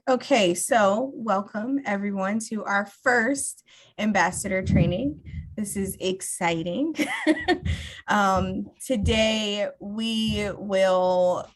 Okay, so welcome everyone to our first ambassador training. This is exciting. Today we will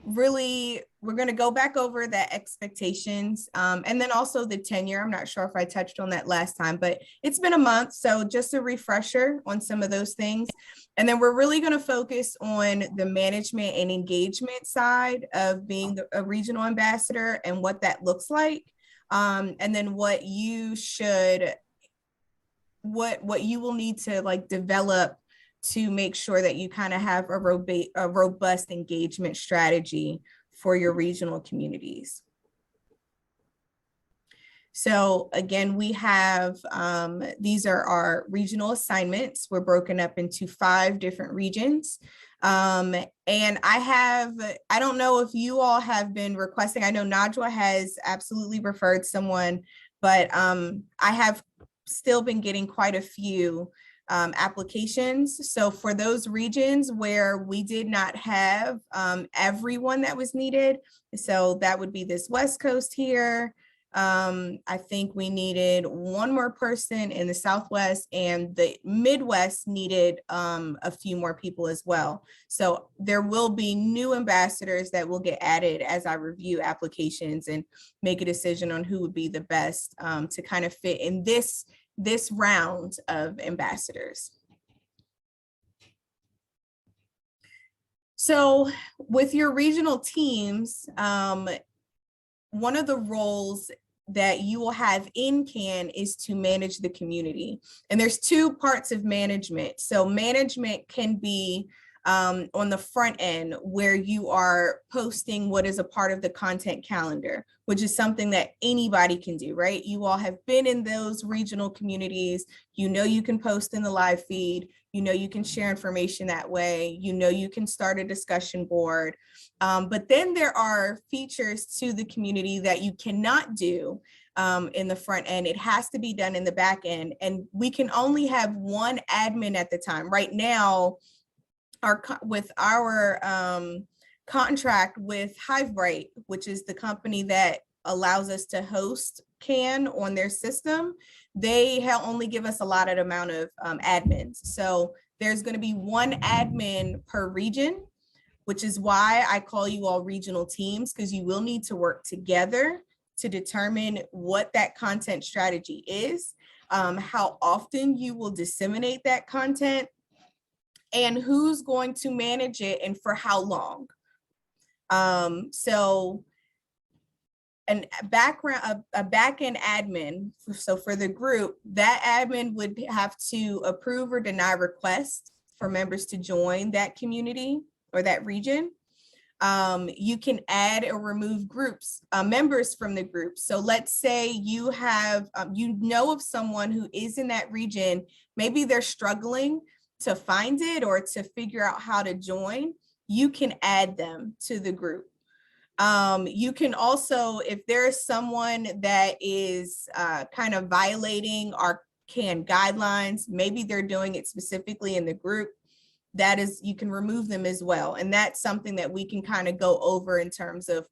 we're going to go back over the expectations and then also the tenure. I'm not sure if I touched on that last time, but it's been a month. So just a refresher on some of those things. And then we're really going to focus on the management and engagement side of being a regional ambassador and what that looks like. And then what you will need to like develop to make sure that you kind of have a robust engagement strategy for your regional communities. So again, we have, these are our regional assignments. We're broken up into 5 different regions. And I don't know if you all have been requesting, I know Najwa has absolutely referred someone, but I have still been getting quite a few applications. So for those regions where we did not have everyone that was needed, so that would be this West Coast here. I think we needed one more person in the Southwest, and the Midwest needed a few more people as well. So there will be new ambassadors that will get added as I review applications and make a decision on who would be the best to kind of fit in this round of ambassadors. So with your regional teams, one of the roles that you will have in CAN is to manage the community. And there's 2 parts of management. So management can be on the front end where you are posting what is a part of the content calendar, which is something that anybody can do, right? You all have been in those regional communities. You know you can post in the live feed. You know you can share information that way. You know you can start a discussion board. But then there are features to the community that you cannot do in the front end. It has to be done in the back end. And we can only have one admin at the time. Right now, with our contract with Hivebright, which is the company that allows us to host CAN on their system, they only give us a allotted amount of admins. So there's going to be one admin per region, which is why I call you all regional teams, because you will need to work together to determine what that content strategy is, how often you will disseminate that content, and who's going to manage it and for how long. So a backend admin, so for the group, that admin would have to approve or deny requests for members to join that community or that region. You can add or remove members from the group. So let's say you have, you know of someone who is in that region, maybe they're struggling to find it or to figure out how to join, you can add them to the group. You can also, if there's someone that is kind of violating our CAN guidelines, maybe they're doing it specifically in the group, you can remove them as well. And that's something that we can kind of go over in terms of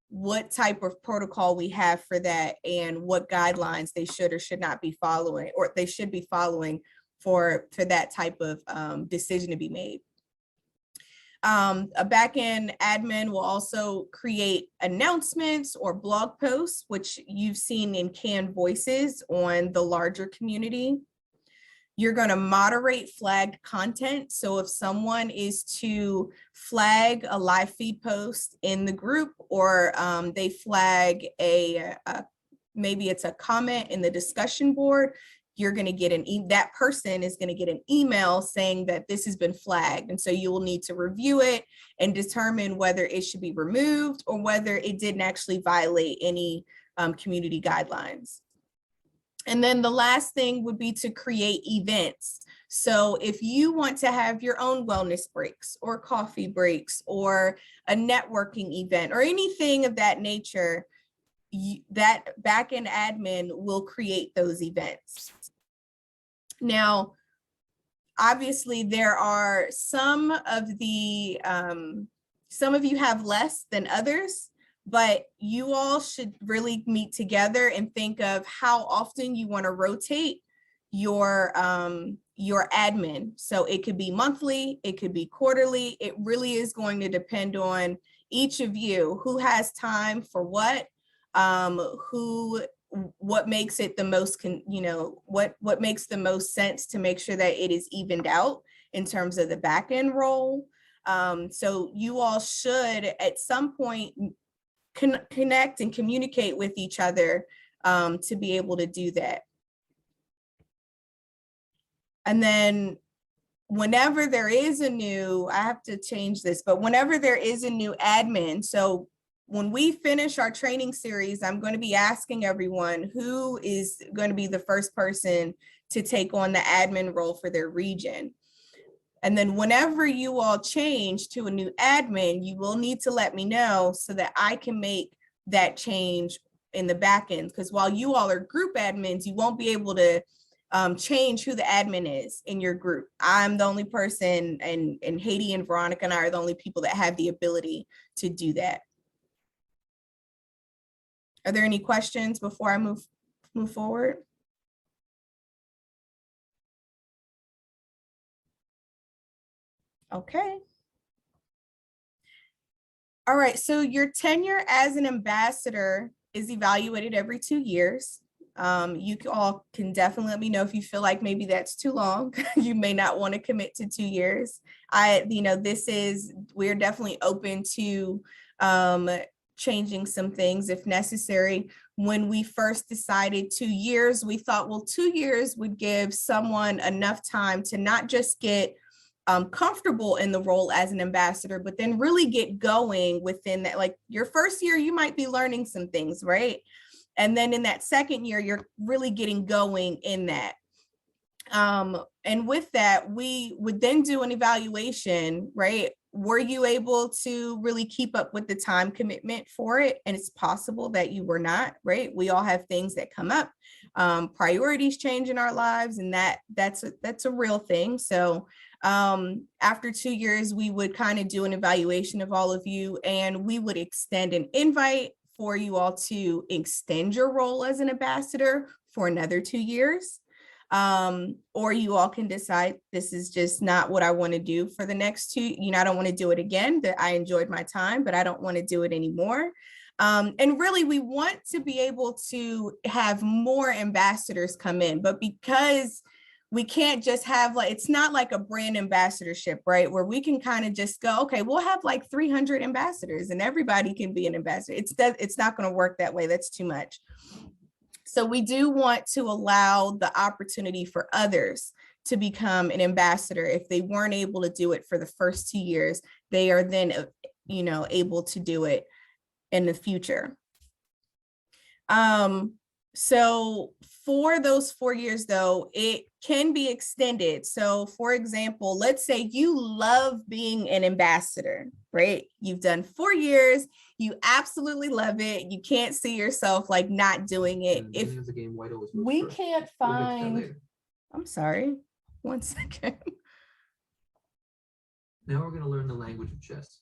what type of protocol we have for that and what guidelines they should or should not be following, or they should be following for that type of decision to be made. A backend admin will also create announcements or blog posts, which you've seen in CAN Voices on the larger community. You're going to moderate flagged content. So if someone is to flag a live feed post in the group, or they flag maybe it's a comment in the discussion board, you're going to get that person is going to get an email saying that this has been flagged. And so you will need to review it and determine whether it should be removed or whether it didn't actually violate any community guidelines. And then the last thing would be to create events. So if you want to have your own wellness breaks or coffee breaks or a networking event or anything of that nature, that backend admin will create those events. Now, obviously, there are some of you have less than others, but you all should really meet together and think of how often you want to rotate your admin. So it could be monthly, it could be quarterly. It really is going to depend on each of you, who has time for what, what makes it the most, what makes the most sense to make sure that it is evened out in terms of the back end role. So you all should at some point connect and communicate with each other to be able to do that. And then whenever there is a new, I have to change this, but whenever there is a new admin, so when we finish our training series, I'm going to be asking everyone who is going to be the first person to take on the admin role for their region. And then whenever you all change to a new admin, you will need to let me know so that I can make that change in the back end. Because while you all are group admins, you won't be able to change who the admin is in your group. I'm the only person, and Haiti and Veronica and I are the only people that have the ability to do that. Are there any questions before I move forward? Okay. All right, so your tenure as an ambassador is evaluated every 2 years. You all can definitely let me know if you feel like maybe that's too long. You may not want to commit to 2 years. We're definitely open to changing some things if necessary. When we first decided 2 years, we thought, well, 2 years would give someone enough time to not just get comfortable in the role as an ambassador, but then really get going within that. Like your first year, you might be learning some things, right? And then in that second year, you're really getting going in that. And with that, we would then do an evaluation, right? Were you able to really keep up with the time commitment for it? And it's possible that you were not, right? We all have things that come up, priorities change in our lives, and that's a real thing. So after 2 years, we would kind of do an evaluation of all of you, and we would extend an invite for you all to extend your role as an ambassador for another 2 years. Or you all can decide this is just not what I want to do for the next 2, I don't want to do it again, that I enjoyed my time, but I don't want to do it anymore. And really, we want to be able to have more ambassadors come in, but because we can't just have it's not like a brand ambassadorship, right? Where we can kind of just go, okay, we'll have like 300 ambassadors and everybody can be an ambassador. It's not going to work that way. That's too much. So we do want to allow the opportunity for others to become an ambassador. If they weren't able to do it for the first 2 years, they are then, able to do it in the future. So for those 4 years, though, it can be extended. So for example, let's say you love being an ambassador, right? You've done 4 years, you absolutely love it. You can't see yourself not doing it. If we can't find, I'm sorry, 1 second. Now we're going to learn the language of chess.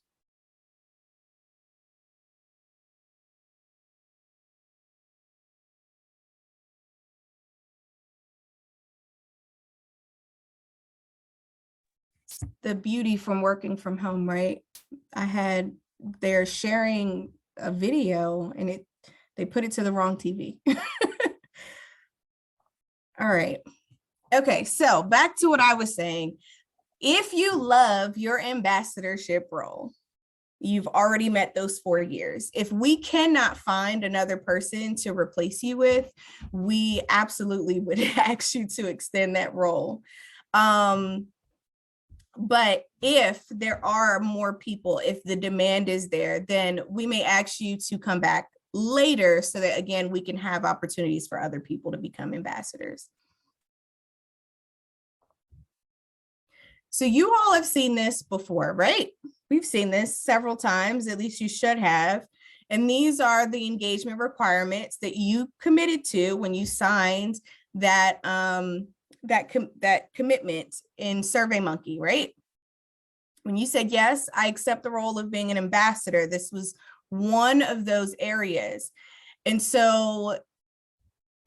The beauty from working from home, right? They're sharing a video and they put it to the wrong TV. All right. Okay, so back to what I was saying. If you love your ambassadorship role, you've already met those 4 years. If we cannot find another person to replace you with, we absolutely would ask you to extend that role. But if there are more people, if the demand is there, then we may ask you to come back later so that, again, we can have opportunities for other people to become ambassadors. So you all have seen this before, right? We've seen this several times, at least you should have. And these are the engagement requirements that you committed to when you signed that commitment in SurveyMonkey, right? When you said, yes, I accept the role of being an ambassador, this was one of those areas. And so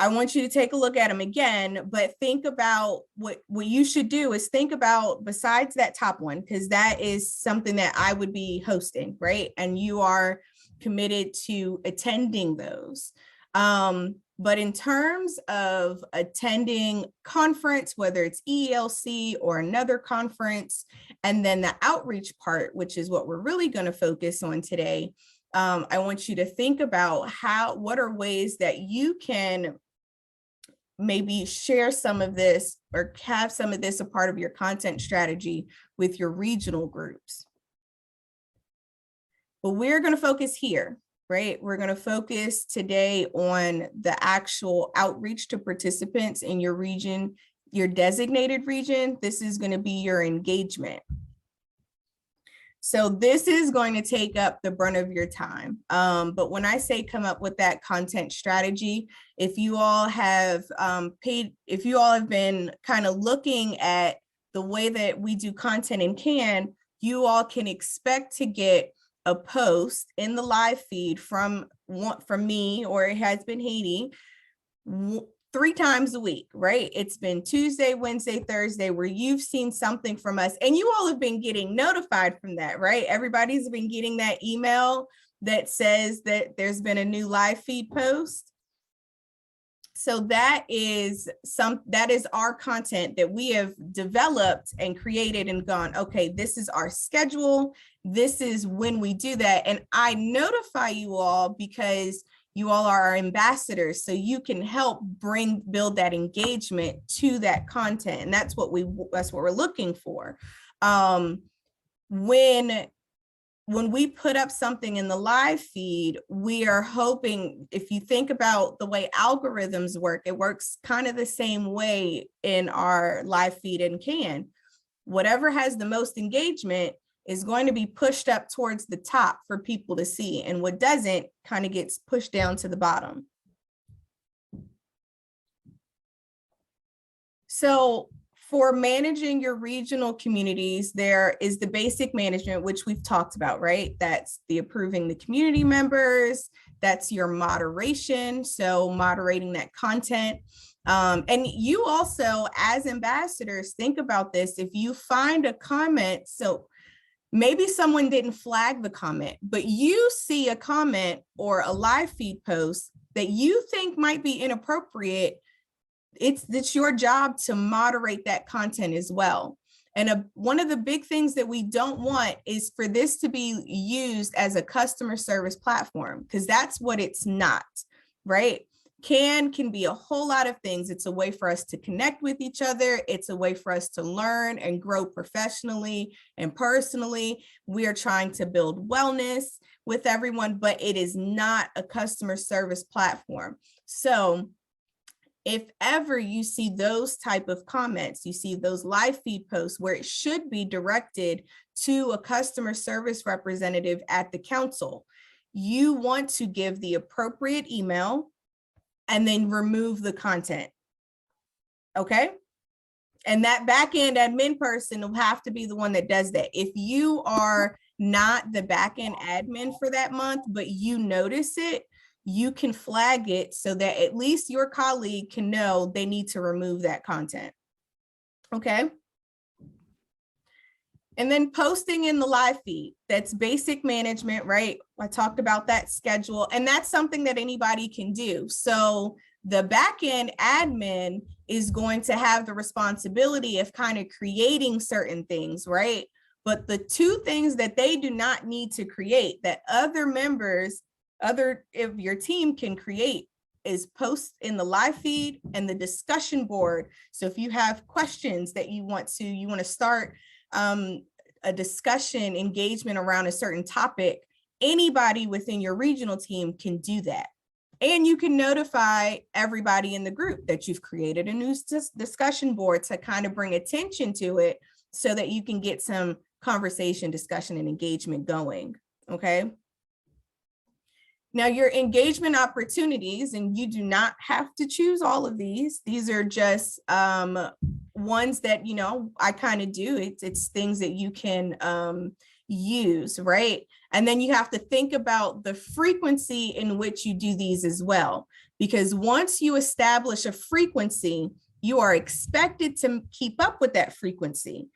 I want you to take a look at them again, but think about what you should do is think about, besides that top one, because that is something that I would be hosting, right? And you are committed to attending those. But in terms of attending conference, whether it's ELC or another conference, and then the outreach part, which is what we're really going to focus on today, I want you to think about what are ways that you can maybe share some of this or have some of this a part of your content strategy with your regional groups. But we're going to focus here, right? We're going to focus today on the actual outreach to participants in your region, your designated region. This is going to be your engagement. So this is going to take up the brunt of your time. But when I say come up with that content strategy, if you all have been kind of looking at the way that we do content in CAN, you all can expect to get a post in the live feed from me, or it has been Haiti, 3 times a week, right? It's been Tuesday, Wednesday, Thursday, where you've seen something from us, and you all have been getting notified from that, right? Everybody's been getting that email that says that there's been a new live feed post. So that is our content that we have developed and created and gone, okay, this is our schedule. This is when we do that. And I notify you all because you all are our ambassadors, so you can help build that engagement to that content. And that's what we're looking for. When we put up something in the live feed, we are hoping, if you think about the way algorithms work, it works kind of the same way in our live feed in CAN. Whatever has the most engagement is going to be pushed up towards the top for people to see, and what doesn't kind of gets pushed down to the bottom. So for managing your regional communities, there is the basic management, which we've talked about, right? That's the approving the community members, that's your moderation, so moderating that content. And you also, as ambassadors, think about this. If you find a comment, so maybe someone didn't flag the comment, but you see a comment or a live feed post that you think might be inappropriate, it's your job to moderate that content as well. And one of the big things that we don't want is for this to be used as a customer service platform, because that's what it's not, right? CAN can be a whole lot of things. It's a way for us to connect with each other. It's a way for us to learn and grow professionally and personally. We are trying to build wellness with everyone, but it is not a customer service platform. So if ever you see those type of comments, you see those live feed posts where it should be directed to a customer service representative at the council, you want to give the appropriate email and then remove the content, okay? And that backend admin person will have to be the one that does that. If you are not the backend admin for that month, but you notice it, you can flag it so that at least your colleague can know they need to remove that content, okay? And then posting in the live feed, that's basic management, right? I talked about that schedule, and that's something that anybody can do. So the backend admin is going to have the responsibility of kind of creating certain things, right? But the 2 things that they do not need to create that other members, if your team can create, is post in the live feed and the discussion board. So if you have questions that you want to start a discussion engagement around a certain topic, anybody within your regional team can do that. And you can notify everybody in the group that you've created a new discussion board to kind of bring attention to it so that you can get some conversation, discussion, and engagement going, okay? Now, your engagement opportunities, and you do not have to choose all of these. These are just ones that, I kind of do. It's things that you can use, right? And then you have to think about the frequency in which you do these as well. Because once you establish a frequency, you are expected to keep up with that frequency.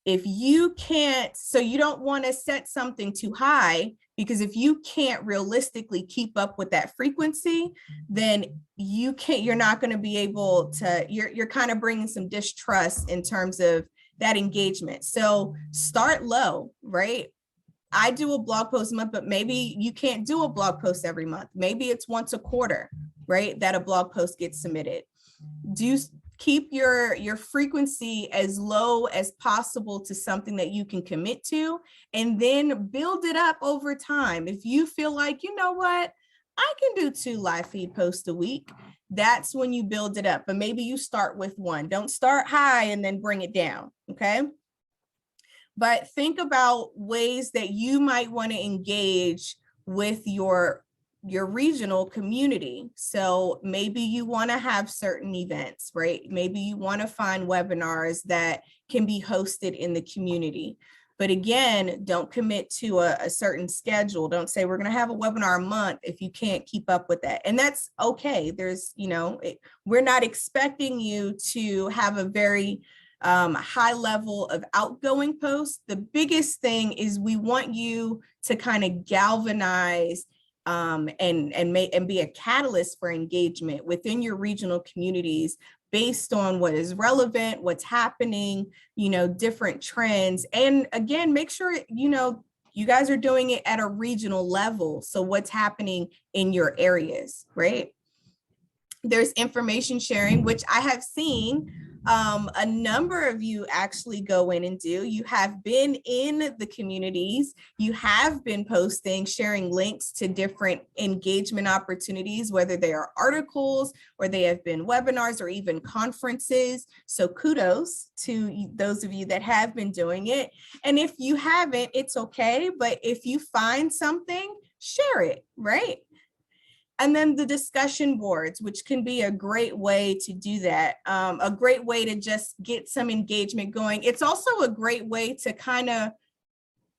If you can't, so you don't want to set something too high, because if you can't realistically keep up with that frequency, then you're not going to be able to, you're kind of bringing some distrust in terms of that engagement. So start low, right? I do a blog post a month, but maybe you can't do a blog post every month. Maybe it's once a quarter, right, that a blog post gets submitted. Keep your frequency as low as possible to something that you can commit to, and then build it up over time. If you feel like, you know what, I can do 2 live feed posts a week, that's when you build it up. But maybe you start with 1. Don't start high and then bring it down, okay? But think about ways that you might want to engage with your regional community. So maybe you want to have certain events, right? Maybe you want to find webinars that can be hosted in the community. But again, don't commit to a certain schedule. Don't say we're going to have a webinar a month if you can't keep up with that. And that's okay. There's, we're not expecting you to have a very high level of outgoing posts. The biggest thing is we want you to kind of galvanize and be a catalyst for engagement within your regional communities based on what is relevant, what's happening, different trends. And again, make sure, you guys are doing it at a regional level. So what's happening in your areas, right? There's information sharing, which I have seen a number of you actually go in and do. You have been in the communities, you have been posting, sharing links to different engagement opportunities, whether they are articles or they have been webinars or even conferences. So kudos to those of you that have been doing it. And if you haven't, it's okay. But if you find something, share it, right? And then the discussion boards, which can be a great way to do that, a great way to just get some engagement going. It's also a great way to kind of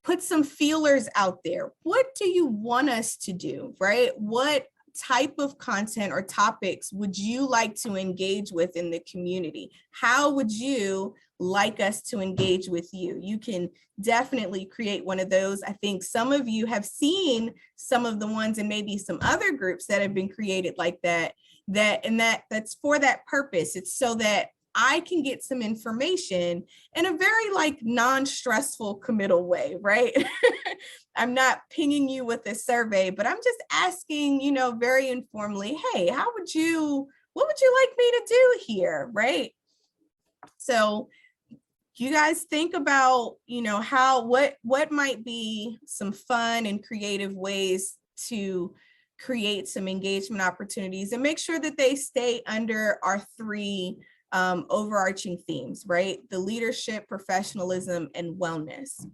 put some feelers out there. What do you want us to do, right? What type of content or topics would you like to engage with in the community? How would you like us to engage with you? You can definitely create one of those. I think some of you have seen some of the ones and maybe some other groups that have been created like that, that's for that purpose. It's so that I can get some information in a very non-stressful committal way, right? I'm not pinging you with a survey, but I'm just asking, very informally, hey, what would you like me to do here, right? So you guys think about, what might be some fun and creative ways to create some engagement opportunities, and make sure that they stay under our 3 overarching themes, right? The leadership, professionalism, and wellness.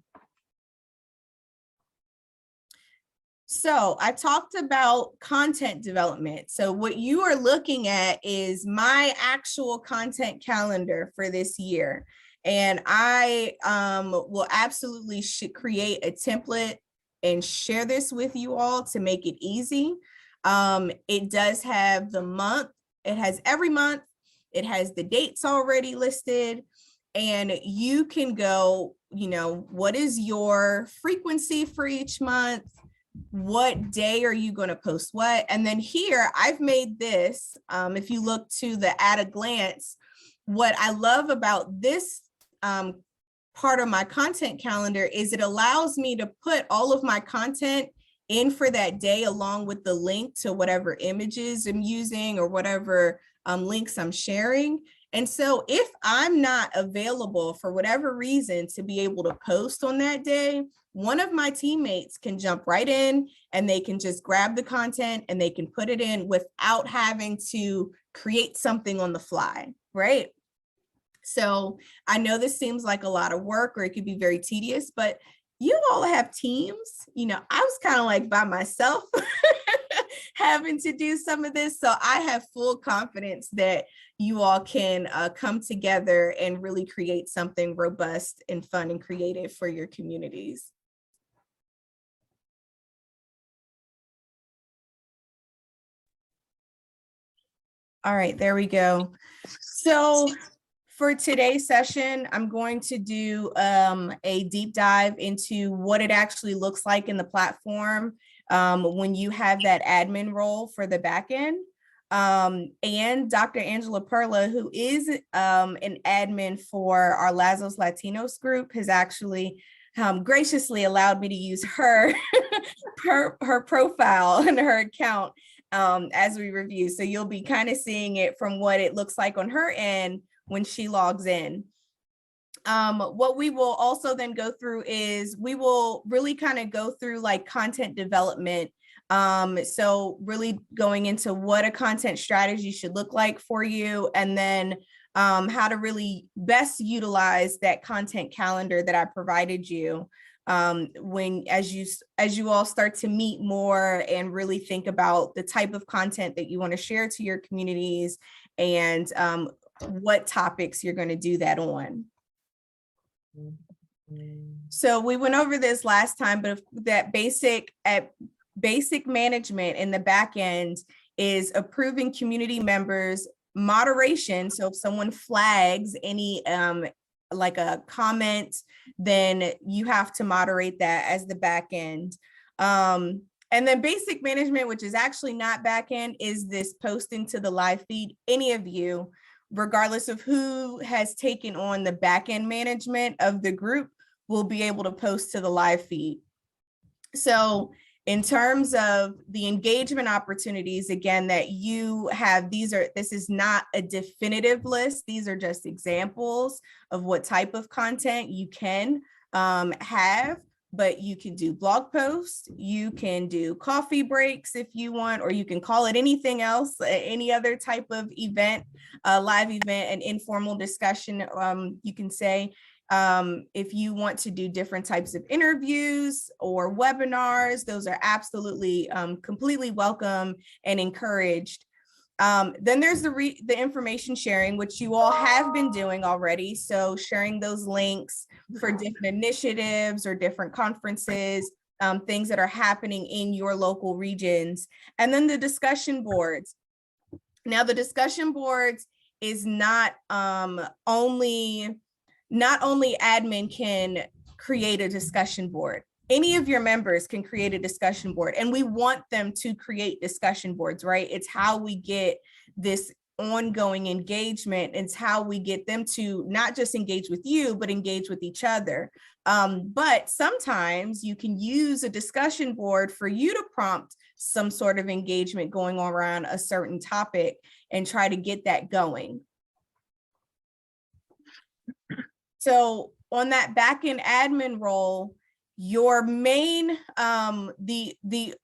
So I talked about content development. So what you are looking at is my actual content calendar for this year. And I will absolutely create a template and share this with you all to make it easy. It does have the month. It has every month. It has the dates already listed. And you can go, what is your frequency for each month? What day are you going to post what? And then here I've made this, if you look to the at a glance, what I love about this part of my content calendar is it allows me to put all of my content in for that day, along with the link to whatever images I'm using or whatever links I'm sharing. And so if I'm not available for whatever reason to be able to post on that day, one of my teammates can jump right in and they can just grab the content and they can put it in without having to create something on the fly, right? So I know this seems like a lot of work, or it could be very tedious, but you all have teams. I was kind of like by myself having to do some of this. So I have full confidence that you all can come together and really create something robust and fun and creative for your communities. All right, there we go. So for today's session, I'm going to do a deep dive into what it actually looks like in the platform when you have that admin role for the backend. And Dr. Angela Perla, who is an admin for our Lazos Latinos group, has actually graciously allowed me to use her her profile and her account as we review. So you'll be kind of seeing it from what it looks like on her end when she logs in. What we will also then go through is we will really kind of go through like content development. So really going into what a content strategy should look like for you, and then how to really best utilize that content calendar that I provided you when as you all start to meet more and really think about the type of content that you want to share to your communities and what topics you're going to do that on. So we went over this last time, but that basic management in the back end is approving community members, moderation. So if someone flags any like a comment, then you have to moderate that as the back end. And then basic management, which is actually not back end, is this posting to the live feed. Any of you, regardless of who has taken on the back end management of the group, will be able to post to the live feed. So in terms of the engagement opportunities, again, that you have, this is not a definitive list. These are just examples of what type of content you can have, but you can do blog posts, you can do coffee breaks if you want, or you can call it anything else, any other type of event, live event, an informal discussion, you can say. If you want to do different types of interviews or webinars, those are absolutely completely welcome and encouraged. Then there's the information sharing, which you all have been doing already. So sharing those links for different initiatives or different conferences, things that are happening in your local regions. And then the discussion boards. Now the discussion boards is not only admin can create a discussion board. Any of your members can create a discussion board, and we want them to create discussion boards, right? It's how we get this ongoing engagement. It's how we get them to not just engage with you, but engage with each other. But sometimes you can use a discussion board for you to prompt some sort of engagement going on around a certain topic and try to get that going. So on that backend admin role, your main, the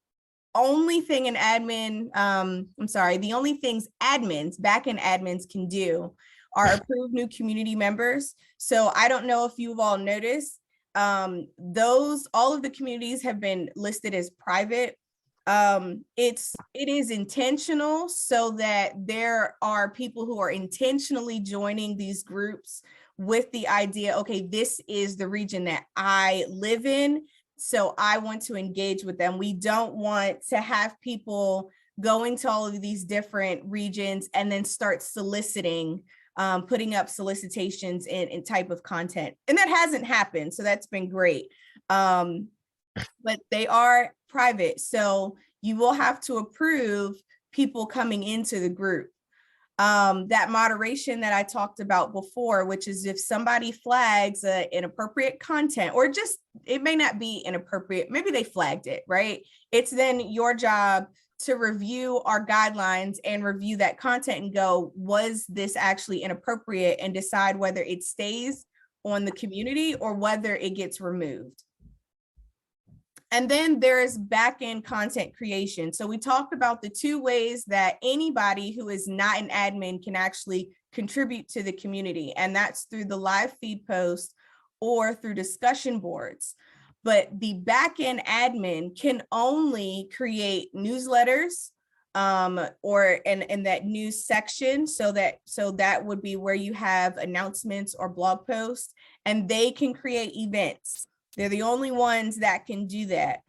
only thing an admin, the only things backend admins can do are approve new community members. So I don't know if you've all noticed, all of the communities have been listed as private. It is intentional so that there are people who are intentionally joining these groups with the idea, okay, this is the region that I live in, so I want to engage with them. We don't want to have people going to all of these different regions and then start soliciting, putting up solicitations in type of content. And that hasn't happened, so that's been great. But they are private, so you will have to approve people coming into the group. That moderation that I talked about before, which is if somebody flags inappropriate content, or just, it may not be inappropriate, maybe they flagged it, right? It's then your job to review our guidelines and review that content and go, was this actually inappropriate, and decide whether it stays on the community or whether it gets removed. And then there is back-end content creation. So we talked about the two ways that anybody who is not an admin can actually contribute to the community. And that's through the live feed post or through discussion boards. But the back-end admin can only create newsletters or in that news section. So that would be where you have announcements or blog posts, and they can create events. They're the only ones that can do that.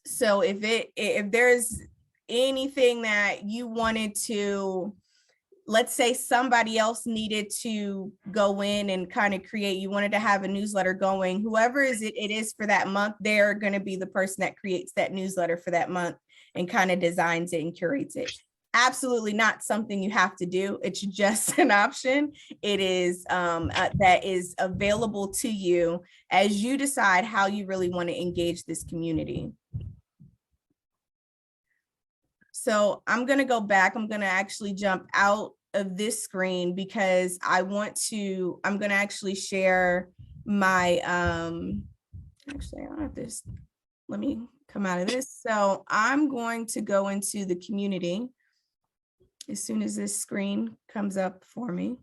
So if there's anything that you wanted to, let's say somebody else needed to go in and kind of create, you wanted to have a newsletter going, whoever it is for that month, they're going to be the person that creates that newsletter for that month and kind of designs it and curates it. Absolutely not something you have to do. It's just an option. It is that is available to you as you decide how you really want to engage this community. So I'm going to go back. I'm going to actually jump out of this screen because I'm going to actually share my, actually, I don't have this. Let me come out of this. So I'm going to go into the community as soon as this screen comes up for me.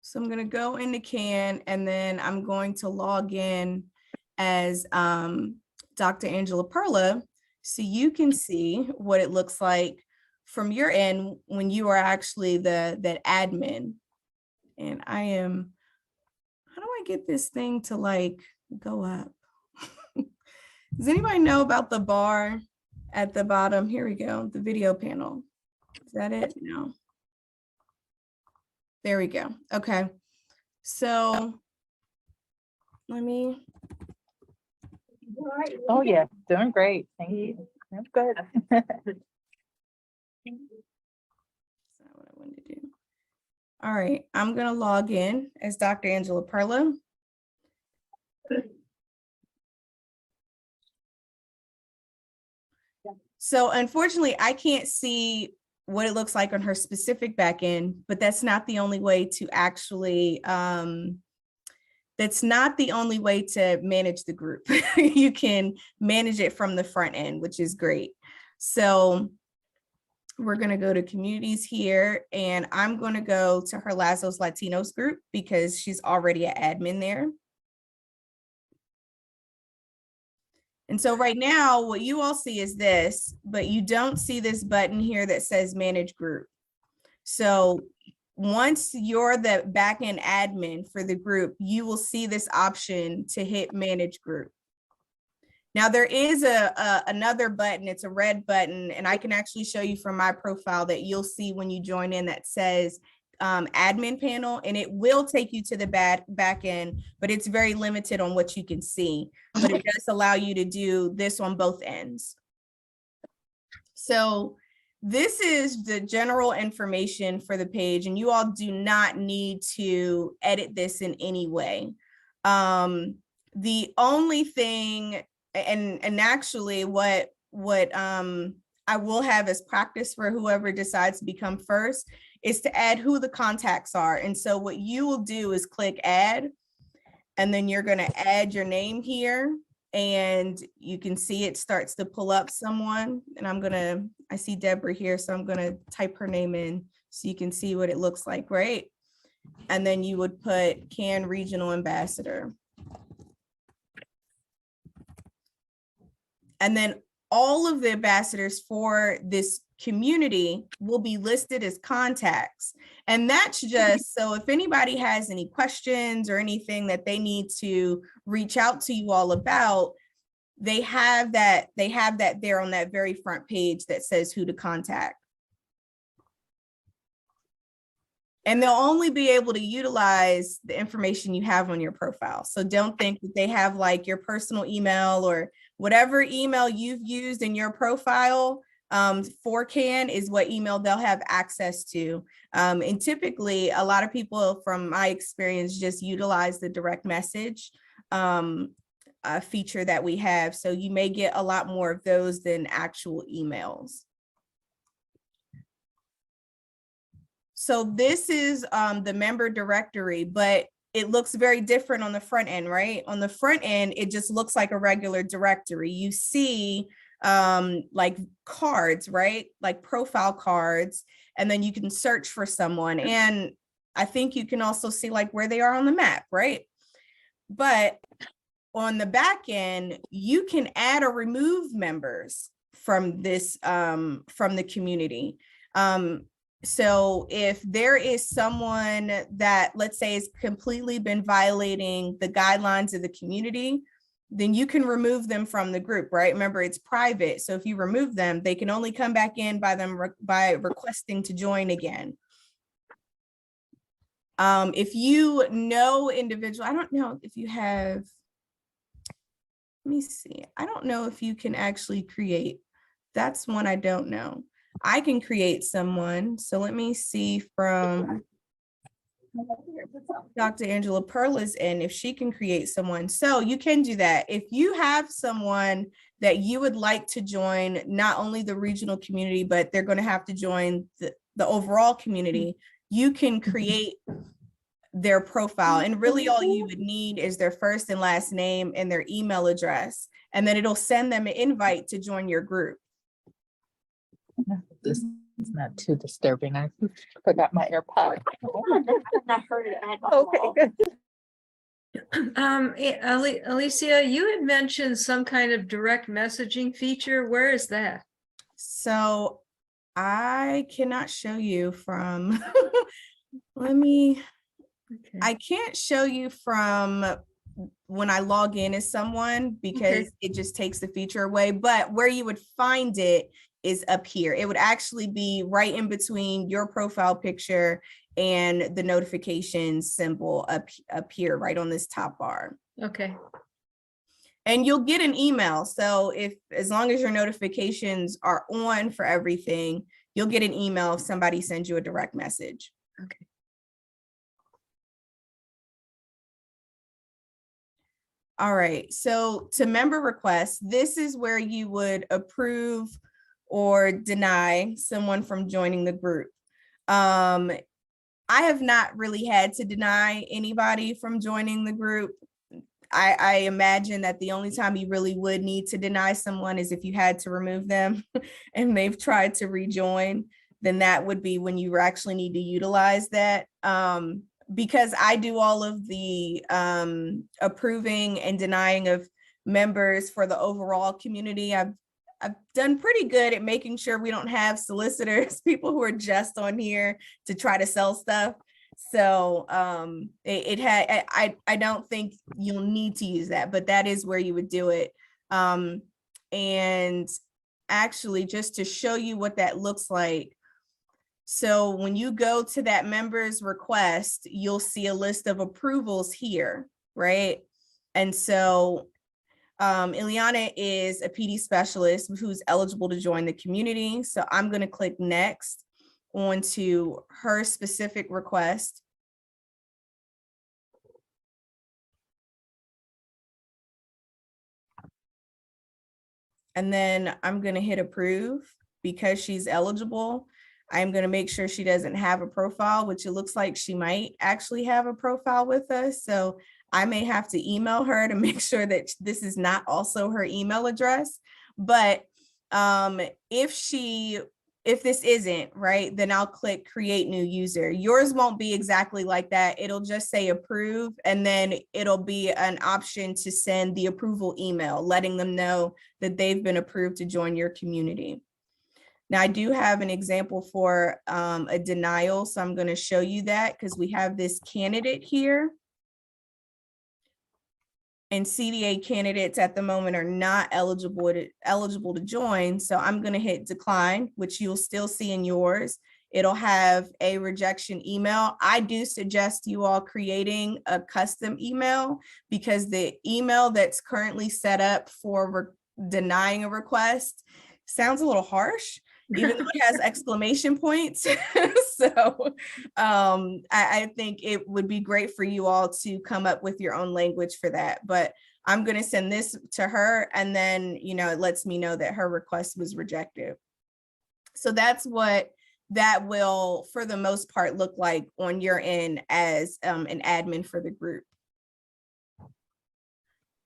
So I'm going to go into Can, and then I'm going to log in as Dr. Angela Perla, so you can see what it looks like from your end when you are actually that admin. And I am, how do I get this thing to like go up? Does anybody know about the bar at the bottom? Here we go, the video panel. Is that it? No. There we go. Okay. So let me. Oh yeah, doing great. Thank you. That's good. That's not what I wanted to do. All right, I'm gonna log in as Dr. Angela Perla. So unfortunately, I can't see what it looks like on her specific backend, but that's not the only way to actually, that's not the only way to manage the group. You can manage it from the front end, which is great. So we're going to go to communities here, and I'm going to go to her Lazos Latinos group because she's already an admin there. And so right now, what you all see is this, but you don't see this button here that says manage group. So once you're the backend admin for the group, you will see this option to hit manage group. Now there is another button, it's a red button, and I can actually show you from my profile that you'll see when you join in that says admin panel, and it will take you to the back end, but it's very limited on what you can see, but it does allow you to do this on both ends. So this is the general information for the page, and you all do not need to edit this in any way. The only thing, and actually what I will have as practice for whoever decides to become first is to add who the contacts are. And so what you will do is click add, and then you're going to add your name here, and you can see it starts to pull up someone. And I see Deborah here, so I'm going to type her name in so you can see what it looks like, right? And then you would put CAN Regional Ambassador. And then all of the ambassadors for this community will be listed as contacts. And that's just so if anybody has any questions or anything that they need to reach out to you all about, they have that there on that very front page that says who to contact. And they'll only be able to utilize the information you have on your profile. So don't think that they have like your personal email or whatever email you've used in your profile for CAN is what email they'll have access to. And typically, a lot of people, from my experience, just utilize the direct message feature that we have. So you may get a lot more of those than actual emails. So this is the member directory, but it looks very different on the front end, right? On the front end, it just looks like a regular directory. You see like cards, right? Like profile cards, and then you can search for someone. And I think you can also see like where they are on the map, right? But on the back end, you can add or remove members from this, from the community. So if there is someone that, let's say, has completely been violating the guidelines of the community, then you can remove them from the group, right? Remember, it's private. So if you remove them, they can only come back in by requesting to join again. If you know individual, I don't know if you have, let me see. I don't know if you can actually create. That's one I don't know. I can create someone. So let me see from Dr. Angela Perla's in if she can create someone. So you can do that. If you have someone that you would like to join, not only the regional community, but they're going to have to join the overall community, you can create their profile. And really all you would need is their first and last name and their email address. And then it'll send them an invite to join your group. This is not too disturbing. I forgot my AirPod. I heard it. Okay, good. Alicia, you had mentioned some kind of direct messaging feature. Where is that? So I cannot show you from, let me, Okay. I can't show you from when I log in as someone because Okay. it just takes the feature away, but where you would find it is up here. It would actually be right in between your profile picture and the notification symbol up here, right on this top bar. Okay. And you'll get an email. So as long as your notifications are on for everything, you'll get an email if somebody sends you a direct message. Okay. All right, so to member requests, this is where you would approve or deny someone from joining the group. I have not really had to deny anybody from joining the group. I imagine that the only time you really would need to deny someone is if you had to remove them and they've tried to rejoin, then that would be when you actually need to utilize that. Because I do all of the approving and denying of members for the overall community, I've done pretty good at making sure we don't have solicitors, people who are just on here to try to sell stuff. So I don't think you'll need to use that, but that is where you would do it. And actually, just to show you what that looks like. So when you go to that member's request, you'll see a list of approvals here, right? And so Ileana is a PD specialist who's eligible to join the community. So I'm going to click next onto her specific request. And then I'm going to hit approve because she's eligible. I'm going to make sure she doesn't have a profile, which it looks like she might actually have a profile with us. So I may have to email her to make sure that this is not also her email address. But if this isn't, right, then I'll click create new user. Yours won't be exactly like that. It'll just say approve, and then it'll be an option to send the approval email, letting them know that they've been approved to join your community. Now, I do have an example for a denial, so I'm going to show you that because we have this candidate here. And CDA candidates at the moment are not eligible to join. So I'm going to hit decline, which you'll still see in yours. It'll have a rejection email. I do suggest you all creating a custom email because the email that's currently set up for denying a request sounds a little harsh, even though it has exclamation points. So I think it would be great for you all to come up with your own language for that. But I'm going to send this to her, and then, it lets me know that her request was rejected. So that's what that will, for the most part, look like on your end as an admin for the group.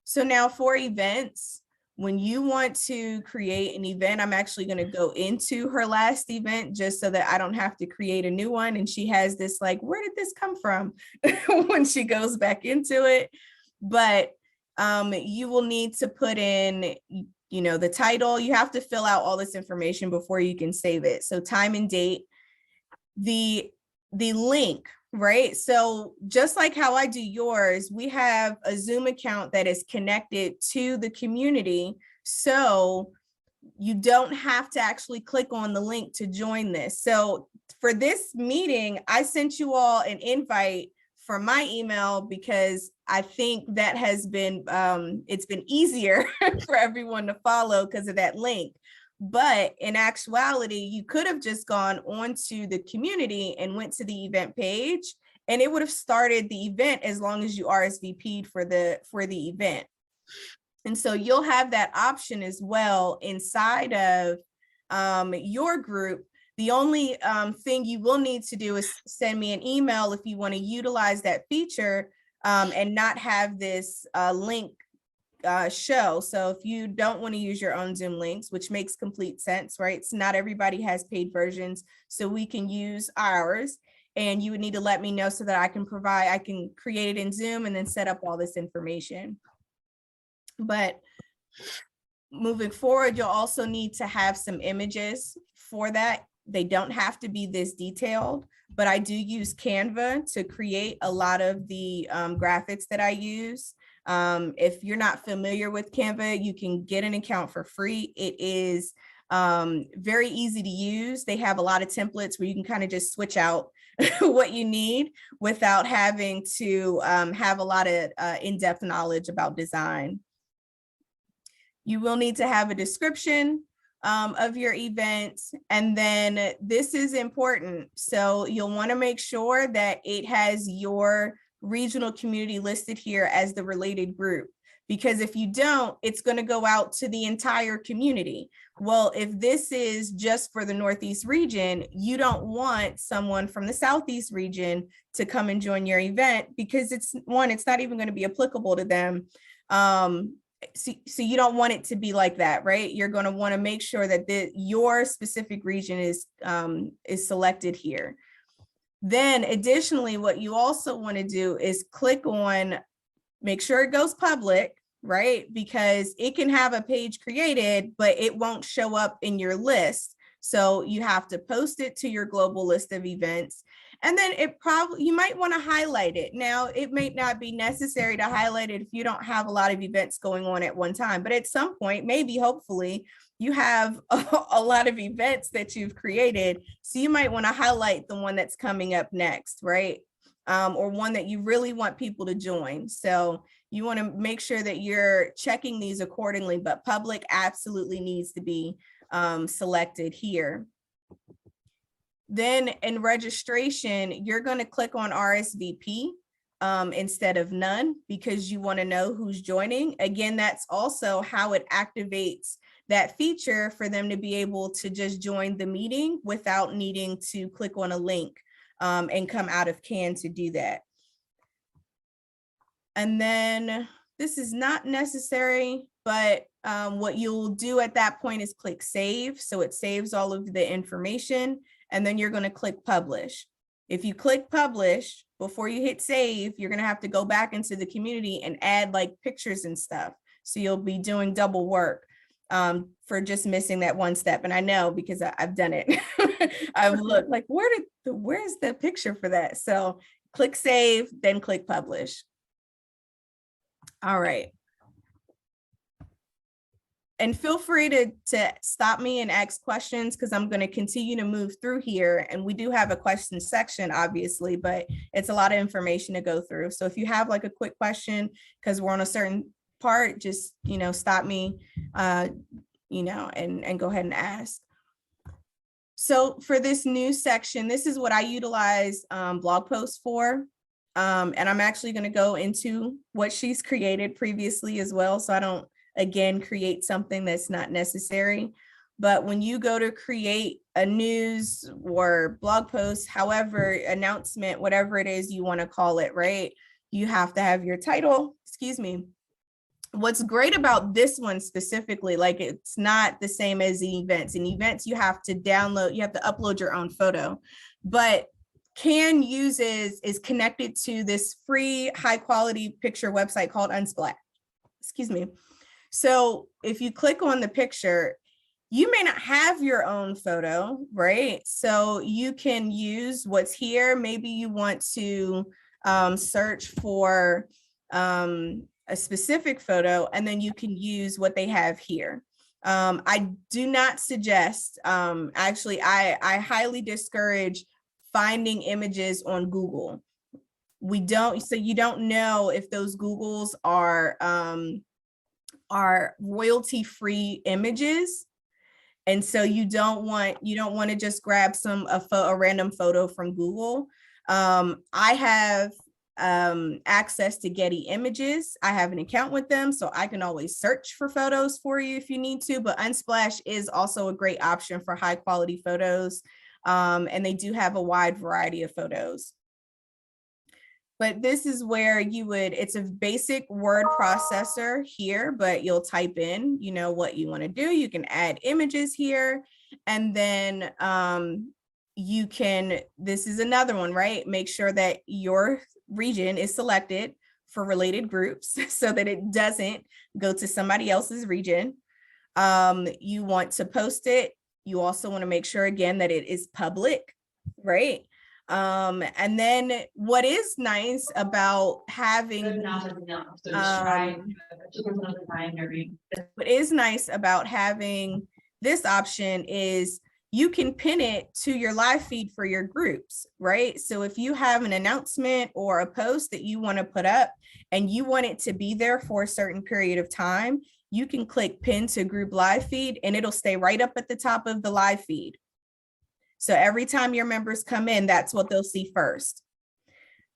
So now for events, when you want to create an event, I'm actually going to go into her last event just so that I don't have to create a new one. And she has this like, where did this come from when she goes back into it? But you will need to put in, the title. You have to fill out all this information before you can save it. So time and date. the link, right? So just like how I do yours, we have a Zoom account that is connected to the community. So you don't have to actually click on the link to join this. So for this meeting, I sent you all an invite from my email because I think that has been, it's been easier for everyone to follow because of that link. But in actuality, you could have just gone onto the community and went to the event page, and it would have started the event as long as you RSVP'd for the event. And so you'll have that option as well inside of your group. The only thing you will need to do is send me an email if you want to utilize that feature and not have this link show. So if you don't want to use your own Zoom links, which makes complete sense, right? So not everybody has paid versions, so we can use ours. And you would need to let me know so that I can create it in Zoom and then set up all this information. But moving forward, you'll also need to have some images for that. They don't have to be this detailed, but I do use Canva to create a lot of the graphics that I use. If you're not familiar with Canva, you can get an account for free. It is very easy to use. They have a lot of templates where you can kind of just switch out what you need without having to have a lot of in-depth knowledge about design. You will need to have a description of your event. And then this is important. So you'll want to make sure that it has your regional community listed here as the related group, because if you don't, it's going to go out to the entire community. Well, if this is just for the Northeast region, you don't want someone from the Southeast region to come and join your event, because it's not even going to be applicable to them. So you don't want it to be like that, right? You're going to want to make sure that your specific region is selected here. Then additionally, what you also want to do is click on, make sure it goes public, right? Because it can have a page created, but it won't show up in your list. So you have to post it to your global list of events. And then you might want to highlight it. Now, it may not be necessary to highlight it if you don't have a lot of events going on at one time, but at some point, maybe, hopefully, you have a lot of events that you've created. So you might want to highlight the one that's coming up next, right? Or one that you really want people to join. So you want to make sure that you're checking these accordingly, but public absolutely needs to be selected here. Then in registration, you're going to click on RSVP instead of none, because you want to know who's joining. Again, that's also how it activates that feature for them to be able to just join the meeting without needing to click on a link and come out of CAN to do that. And then this is not necessary, but what you'll do at that point is click save. So it saves all of the information, and then you're going to click publish. If you click publish before you hit save, you're going to have to go back into the community and add like pictures and stuff. So you'll be doing double work for just missing that one step. And I know, because I've done it. I've looked like, where's the picture for that? So click save, then click publish. All right. And feel free to stop me and ask questions, because I'm going to continue to move through here. And we do have a question section, obviously, but it's a lot of information to go through. So if you have like a quick question, because we're on a certain part, just, stop me, and go ahead and ask. So for this new section, this is what I utilize blog posts for. And I'm actually going to go into what she's created previously as well, so I don't, again, create something that's not necessary. But when you go to create a news or blog post, however, announcement, whatever it is you want to call it, right? You have to have your title, excuse me. What's great about this one specifically, like, it's not the same as the events. In events, you have to download, you have to upload your own photo, but CAN is connected to this free high quality picture website called Unsplash. Excuse me. So if you click on the picture, You may not have your own photo, right? So you can use what's here. Maybe you want to search for a specific photo, and then you can use what they have here. I do not suggest, actually, I highly discourage finding images on Google. So you don't know if those Googles are royalty-free images. And so you don't want to just grab a random photo from Google. I have access to Getty Images. I have an account with them, so I can always search for photos for you if you need to, but Unsplash is also a great option for high quality photos. And they do have a wide variety of photos. But this is where it's a basic word processor here, but you'll type in, what you want to do. You can add images here. And then this is another one, right? Make sure that your region is selected for related groups so that it doesn't go to somebody else's region. You want to post it. You also want to make sure, again, that it is public, right? And then what is nice about having this option is you can pin it to your live feed for your groups, right? So if you have an announcement or a post that you want to put up and you want it to be there for a certain period of time, you can click pin to group live feed and it'll stay right up at the top of the live feed. So every time your members come in, that's what they'll see first.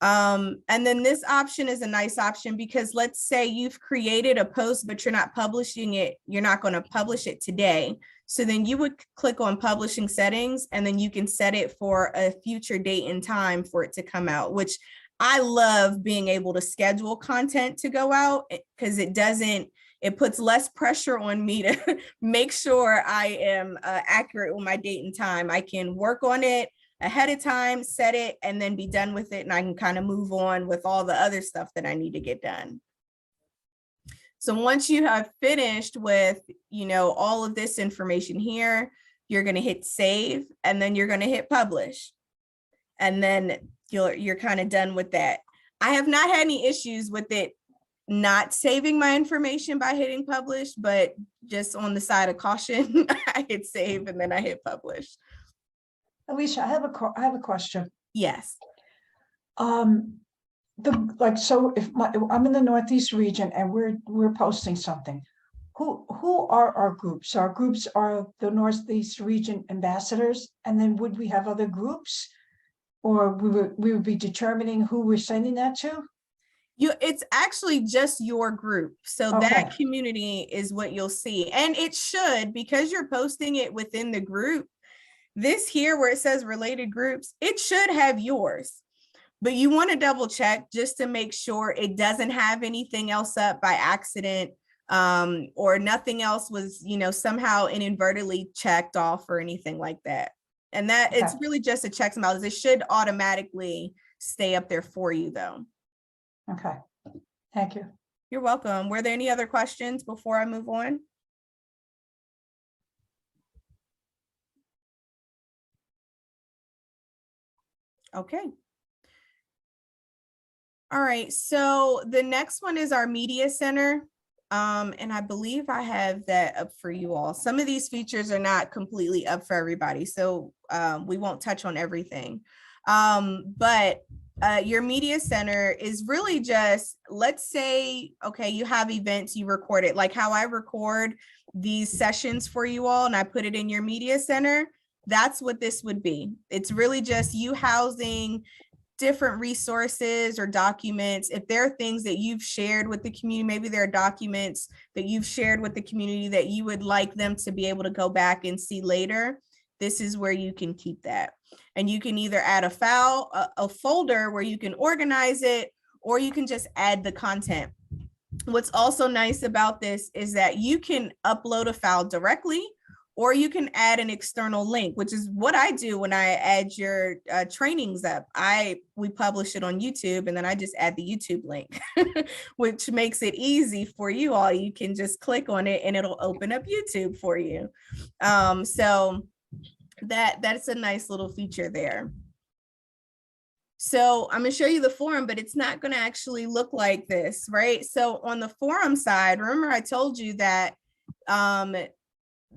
And then this option is a nice option because let's say you've created a post, but you're not publishing it. You're not going to publish it today. So then you would click on publishing settings, and then you can set it for a future date and time for it to come out, which I love being able to schedule content to go out because it puts less pressure on me to make sure I am accurate with my date and time. I can work on it ahead of time, set it, and then be done with it. And I can kind of move on with all the other stuff that I need to get done. So once you have finished with, all of this information here, you're going to hit save, and then you're going to hit publish. And then you're kind of done with that. I have not had any issues with it not saving my information by hitting publish, but just on the side of caution, I hit save and then I hit publish. Alicia, I have a question. Yes. So if I'm in the Northeast region and we're posting something, who are our groups? Our groups are the Northeast region ambassadors, and then would we have other groups, or we would be determining who we're sending that to? It's actually just your group. So Okay. That community is what you'll see. And it should, because you're posting it within the group, this here where it says related groups, it should have yours. But you want to double check just to make sure it doesn't have anything else up by accident, or nothing else was, somehow inadvertently checked off or anything like that. And that Okay. It's really just a checks and balances. It should automatically stay up there for you though. Okay, thank you. You're welcome. Were there any other questions before I move on? Okay. All right, so the next one is our media center. And I believe I have that up for you all. Some of these features are not completely up for everybody, so we won't touch on everything. But your media center is really just, let's say, okay, you have events, you record it, like how I record these sessions for you all and I put it in your media center. That's what this would be. It's really just you housing different resources or documents. If there are things that you've shared with the community, maybe there are documents that you've shared with the community that you would like them to be able to go back and see later, this is where you can keep that. And you can either add a file, a folder where you can organize it, or you can just add the content. What's also nice about this is that you can upload a file directly, or you can add an external link, which is what I do when I add your trainings up. We publish it on YouTube, and then I just add the YouTube link, which makes it easy for you all. You can just click on it and it'll open up YouTube for you. So that's a nice little feature there. So I'm going to show you the forum, but it's not going to actually look like this, right? So on the forum side, remember I told you that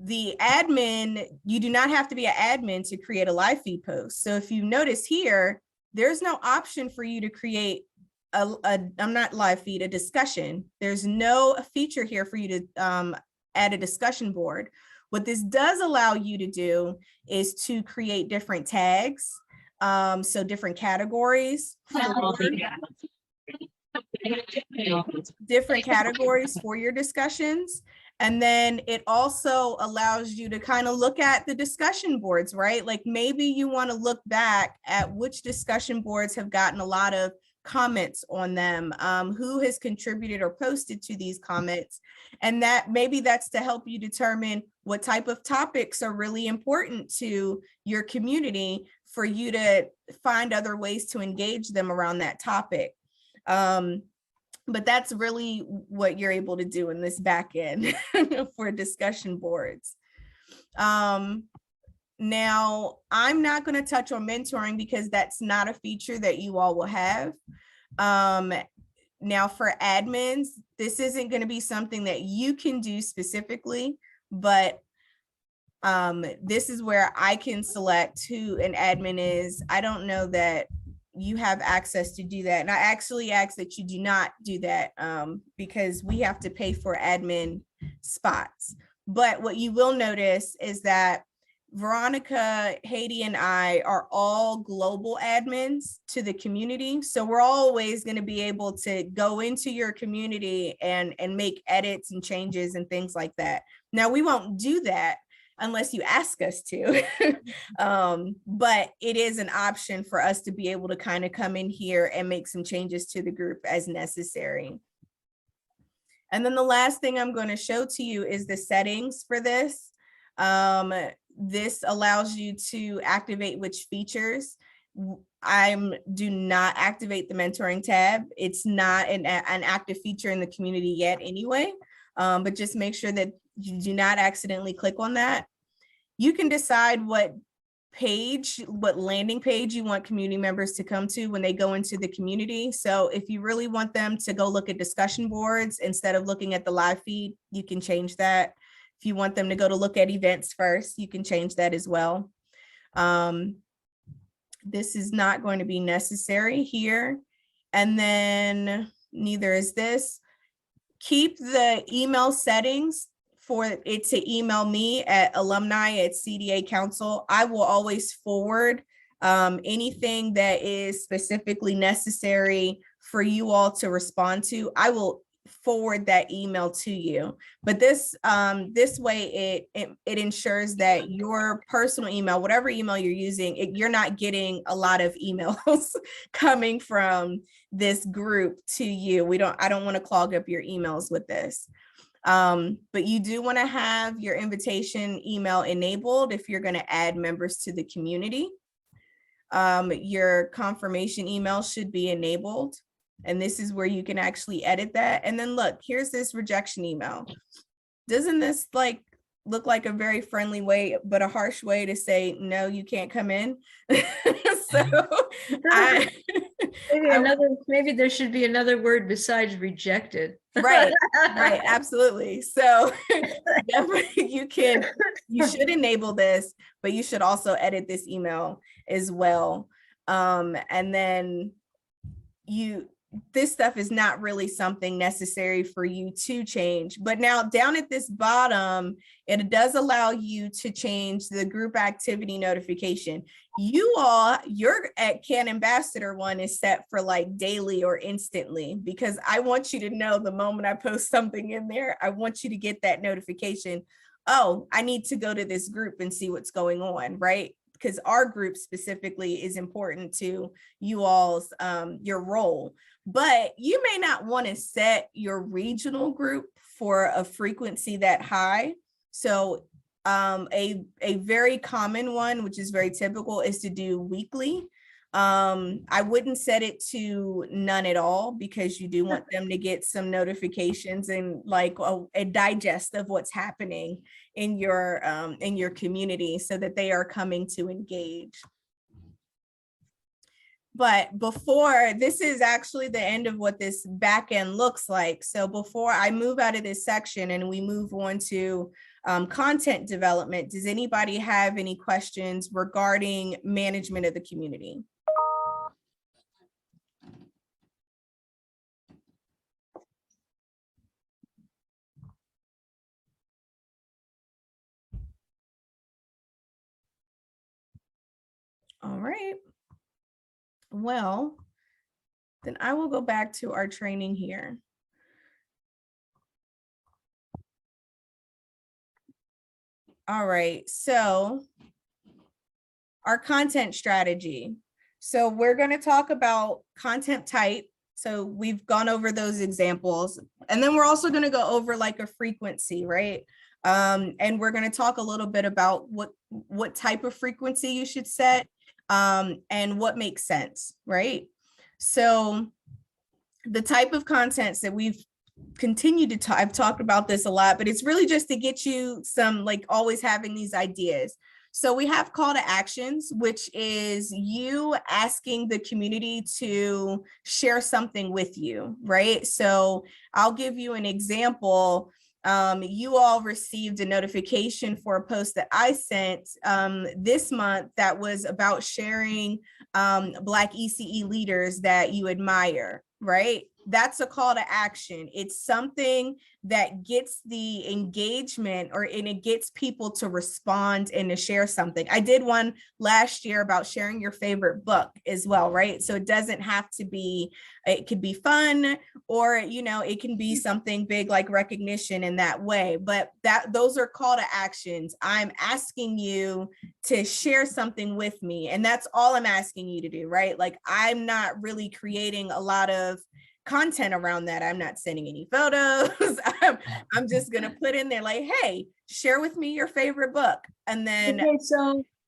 the admin, you do not have to be an admin to create a live feed post. So if you notice here, there's no option for you to create I'm not live feed, a discussion. There's no feature here for you to add a discussion board. What this does allow you to do is to create different tags. So different categories, different categories for your discussions. And then it also allows you to kind of look at the discussion boards, right? Like maybe you want to look back at which discussion boards have gotten a lot of comments on them, who has contributed or posted to these comments. And that maybe that's to help you determine what type of topics are really important to your community for you to find other ways to engage them around that topic. But that's really what you're able to do in this back end for discussion boards. Now, I'm not going to touch on mentoring because that's not a feature that you all will have. Now, for admins, this isn't going to be something that you can do specifically, but this is where I can select who an admin is. I don't know that you have access to do that. And I actually ask that you do not do that because we have to pay for admin spots. But what you will notice is that Veronica, Haiti, and I are all global admins to the community. So we're always going to be able to go into your community and make edits and changes and things like that. Now, we won't do that unless you ask us to. But it is an option for us to be able to kind of come in here and make some changes to the group as necessary. And then the last thing I'm going to show to you is the settings for this. This allows you to activate which features. I do not activate the mentoring tab. It's not an active feature in the community yet anyway, but just make sure that you do not accidentally click on that. You can decide what landing page you want community members to come to when they go into the community. So if you really want them to go look at discussion boards instead of looking at the live feed, you can change that. If you want them to go to look at events first, you can change that as well. This is not going to be necessary here. And then neither is this. Keep the email settings for it to email me at alumni@CDA Council. I will always forward anything that is specifically necessary for you all to respond to. I will forward that email to you. But this way it ensures that your personal email, whatever email you're using, you're not getting a lot of emails coming from this group to you. I don't want to clog up your emails with this. But you do want to have your invitation email enabled if you're going to add members to the community. Your confirmation email should be enabled. And this is where you can actually edit that. And then look, here's this rejection email. Doesn't this look like a very friendly way, but a harsh way to say, no, you can't come in? So maybe there should be another word besides rejected. Right, absolutely. So definitely you should enable this, but you should also edit this email as well. And then this stuff is not really something necessary for you to change. But now down at this bottom, it does allow you to change the group activity notification. Your CAN Ambassador one is set for daily or instantly, because I want you to know the moment I post something in there, I want you to get that notification. Oh, I need to go to this group and see what's going on, right? Because our group specifically is important to you all's your role. But you may not want to set your regional group for a frequency that high. So A very common one, which is very typical, is to do weekly. I wouldn't set it to none at all, because you do want them to get some notifications and like a digest of what's happening in your community, so that they are coming to engage. But before, this is actually the end of what this back end looks like. So before I move out of this section and we move on to content development, does anybody have any questions regarding management of the community? All right. Well, then I will go back to our training here. All right, so our content strategy. So we're going to talk about content type. So we've gone over those examples, and then we're also going to go over like a frequency, right? And we're going to talk a little bit about what type of frequency you should set, and what makes sense, right? So the type of contents that we've continued to talk, I've talked about this a lot, but it's really just to get you some, like, always having these ideas. So we have call to actions, which is you asking the community to share something with you, right? So I'll give you an example. You all received a notification for a post that I sent this month that was about sharing Black ECE leaders that you admire, right? That's a call to action. It's something that gets the engagement, and it gets people to respond and to share something. I did one last year about sharing your favorite book as well, right? So it doesn't have to be, it could be fun, or, you know, it can be something big like recognition in that way. But those are call to actions. I'm asking you to share something with me, and that's all I'm asking you to do, right? Like, I'm not really creating a lot of content around that. I'm not sending any photos. I'm just gonna put in there like, hey, share with me your favorite book. And then Okay,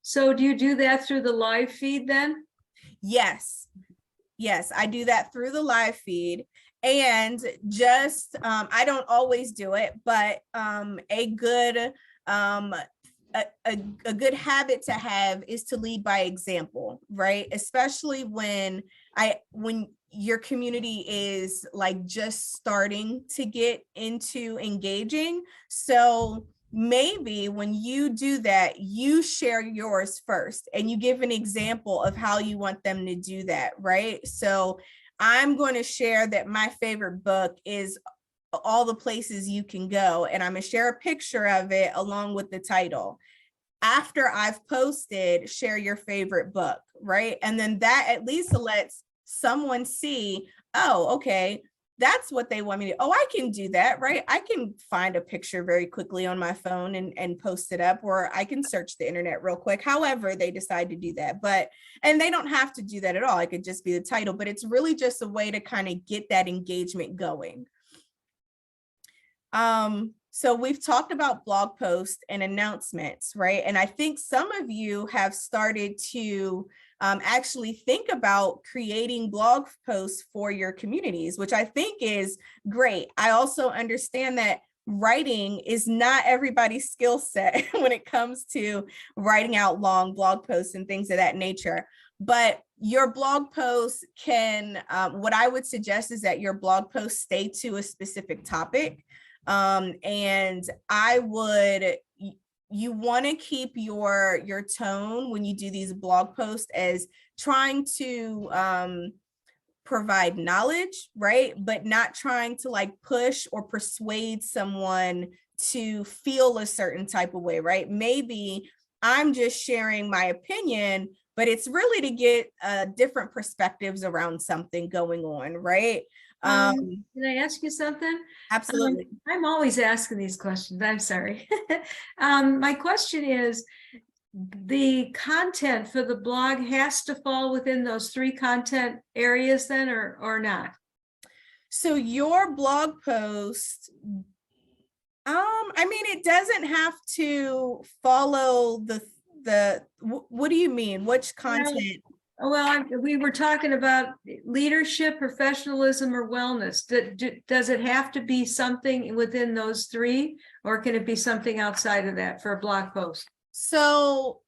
so do you do that through the live feed then? yes, I do that through the live feed. And just I don't always do it, but a good a good habit to have is to lead by example, right? Especially when your community is like just starting to get into engaging. So maybe when you do that, you share yours first and you give an example of how you want them to do that, right? So I'm going to share that my favorite book is All the Places You Can Go, and I'm going to share a picture of it along with the title. After I've posted, share your favorite book, right? And then that at least lets someone see, oh, okay, that's what they want me to, oh, I can do that, right? I can find a picture very quickly on my phone and post it up, or I can search the internet real quick, however they decide to do that. But, and they don't have to do that at all. It could just be the title, but it's really just a way to kind of get that engagement going. So we've talked about blog posts and announcements, right? And I think some of you have started to actually think about creating blog posts for your communities, which I think is great. I also understand that writing is not everybody's skill set when it comes to writing out long blog posts and things of that nature. But your blog posts can, what I would suggest is that your blog posts stay to a specific topic. And I would, you want to keep your tone when you do these blog posts as trying to provide knowledge, right? But not trying to like push or persuade someone to feel a certain type of way, right? Maybe I'm just sharing my opinion, but it's really to get different perspectives around something going on, right? Can I ask you something? Absolutely. I'm always asking these questions. I'm sorry. My question is, the content for the blog has to fall within those 3 content areas then, or not? So your blog post I mean, it doesn't have to follow what do you mean? Which content? We were talking about leadership, professionalism, or wellness. Does it have to be something within those three, or can it be something outside of that for a blog post? So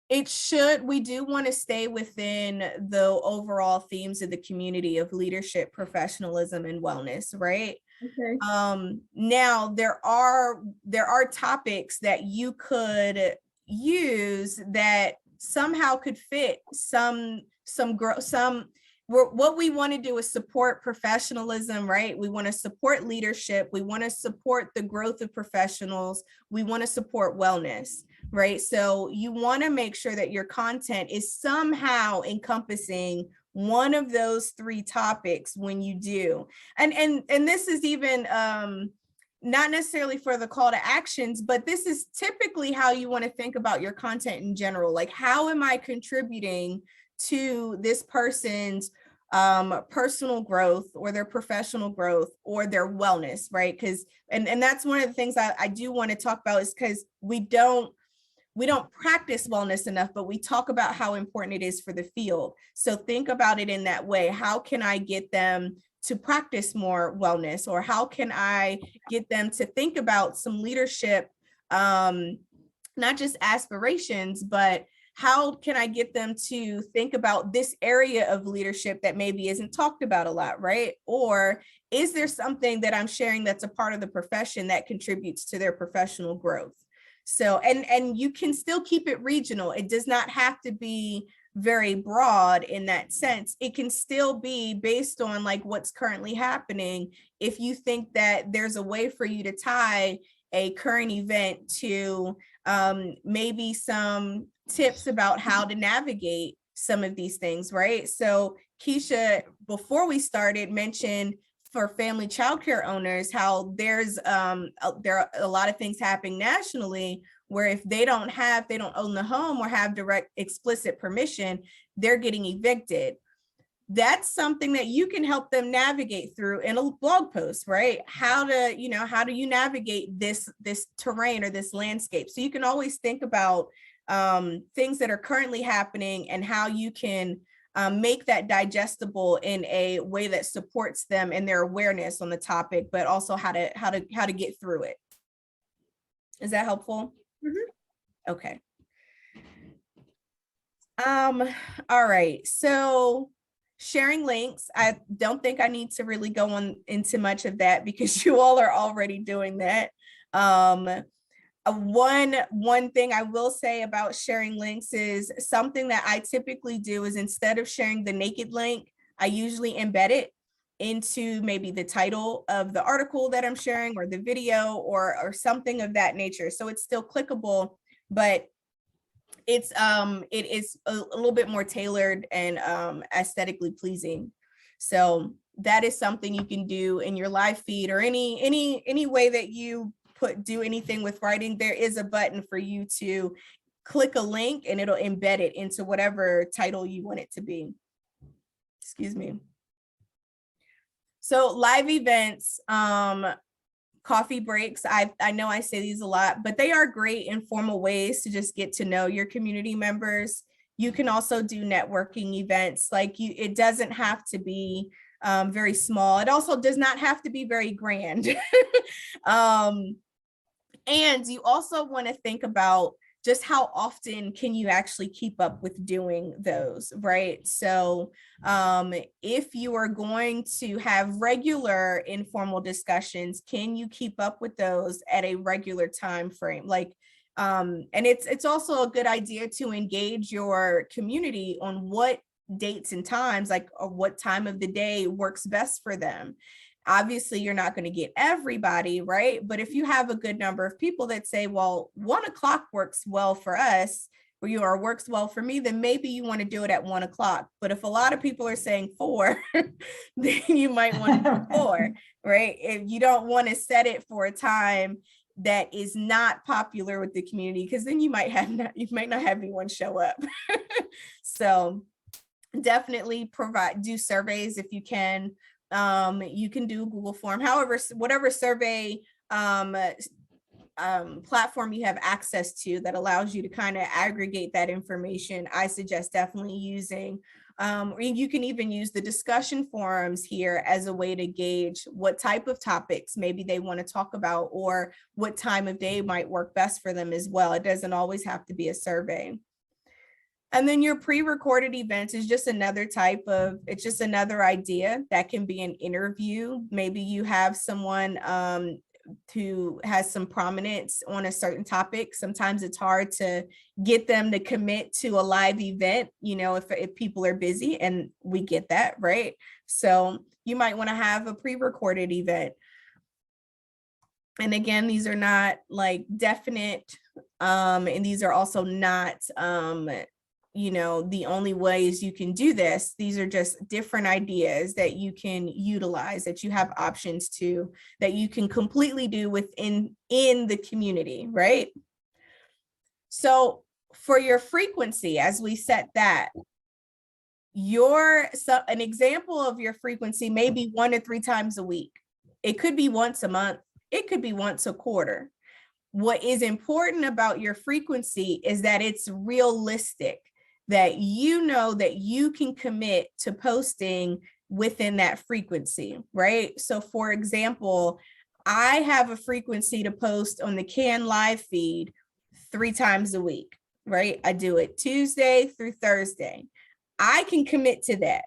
we do want to stay within the overall themes of the community of leadership, professionalism, and wellness, right? Okay. Now there are topics that you could use that somehow could fit what we want to do is support professionalism, right? We want to support leadership. We want to support the growth of professionals. We want to support wellness, right? So you want to make sure that your content is somehow encompassing one of those three topics when you do. And this is even not necessarily for the call to actions, but this is typically how you want to think about your content in general. Like, how am I contributing to this person's personal growth or their professional growth or their wellness, right? Because and that's one of the things I do want to talk about, is because we don't practice wellness enough, but we talk about how important it is for the field. So think about it in that way. How can I get them to practice more wellness, or how can I get them to think about some leadership, not just aspirations, but how can I get them to think about this area of leadership that maybe isn't talked about a lot, right? Or is there something that I'm sharing that's a part of the profession that contributes to their professional growth? So, and you can still keep it regional. It does not have to be very broad in that sense. It can still be based on like what's currently happening. If you think that there's a way for you to tie a current event to maybe some tips about how to navigate some of these things, right? So Keisha, before we started, mentioned for family childcare owners how there are a lot of things happening nationally where if they don't own the home or have direct explicit permission, they're getting evicted. That's something that you can help them navigate through in a blog post, right? How do you navigate this terrain or this landscape? So you can always think about things that are currently happening and how you can make that digestible in a way that supports them in their awareness on the topic, but also how to get through it. Is that helpful? Mm-hmm. Okay. All right. So sharing links, I don't think I need to really go on into much of that because you all are already doing that. One thing I will say about sharing links is something that I typically do is instead of sharing the naked link, I usually embed it into maybe the title of the article that I'm sharing or the video or something of that nature. So it's still clickable, but it is a little bit more tailored and aesthetically pleasing. So that is something you can do in your live feed or any way that you do anything with writing. There is a button for you to click a link and it'll embed it into whatever title you want it to be. Excuse me. So live events, coffee breaks. I know I say these a lot, but they are great informal ways to just get to know your community members. You can also do networking events. It doesn't have to be very small. It also does not have to be very grand. And you also want to think about just how often can you actually keep up with doing those, right? So if you are going to have regular informal discussions, can you keep up with those at a regular time frame? And it's also a good idea to engage your community on what dates and times, or what time of the day works best for them. Obviously, you're not going to get everybody, right? But if you have a good number of people that say, well, 1 o'clock works well for us, or works well for me, then maybe you want to do it at 1 o'clock. But if a lot of people are saying 4, then you might want to do 4, right? If you don't want to set it for a time that is not popular with the community, because then you might not have anyone show up. So definitely do surveys if you can. You can do Google form, however, whatever survey platform you have access to that allows you to kind of aggregate that information, I suggest definitely using. Or you can even use the discussion forums here as a way to gauge what type of topics maybe they want to talk about, or what time of day might work best for them as well. It doesn't always have to be a survey. And then your pre-recorded events is just another type of, it's just another idea that can be an interview. Maybe you have someone who has some prominence on a certain topic. Sometimes it's hard to get them to commit to a live event, you know, if people are busy, and we get that, right? So you might want to have a pre-recorded event. And again, these are not like definite, and these are also not, you know, the only ways you can do this. These are just different ideas that you can utilize, that you have options to, that you can completely do within the community, right? So for your frequency, as we set that, an example of your frequency may be 1 to 3 times a week. It could be once a month. It could be once a quarter. What is important about your frequency is that it's realistic, that you know that you can commit to posting within that frequency, right? So for example, I have a frequency to post on the CAN live feed 3 times a week, right? I do it Tuesday through Thursday. I can commit to that,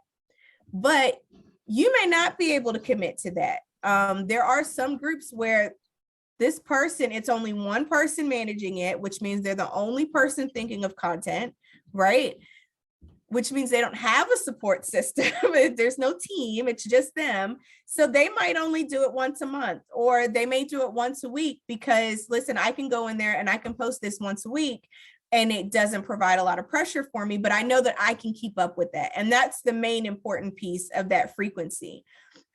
but you may not be able to commit to that. There are some groups where this person, it's only one person managing it, which means they're the only person thinking of content, right? Which means they don't have a support system. There's no team, it's just them. So they might only do it once a month, or they may do it once a week because, listen, I can go in there and I can post this once a week and it doesn't provide a lot of pressure for me, but I know that I can keep up with that. And that's the main important piece of that frequency.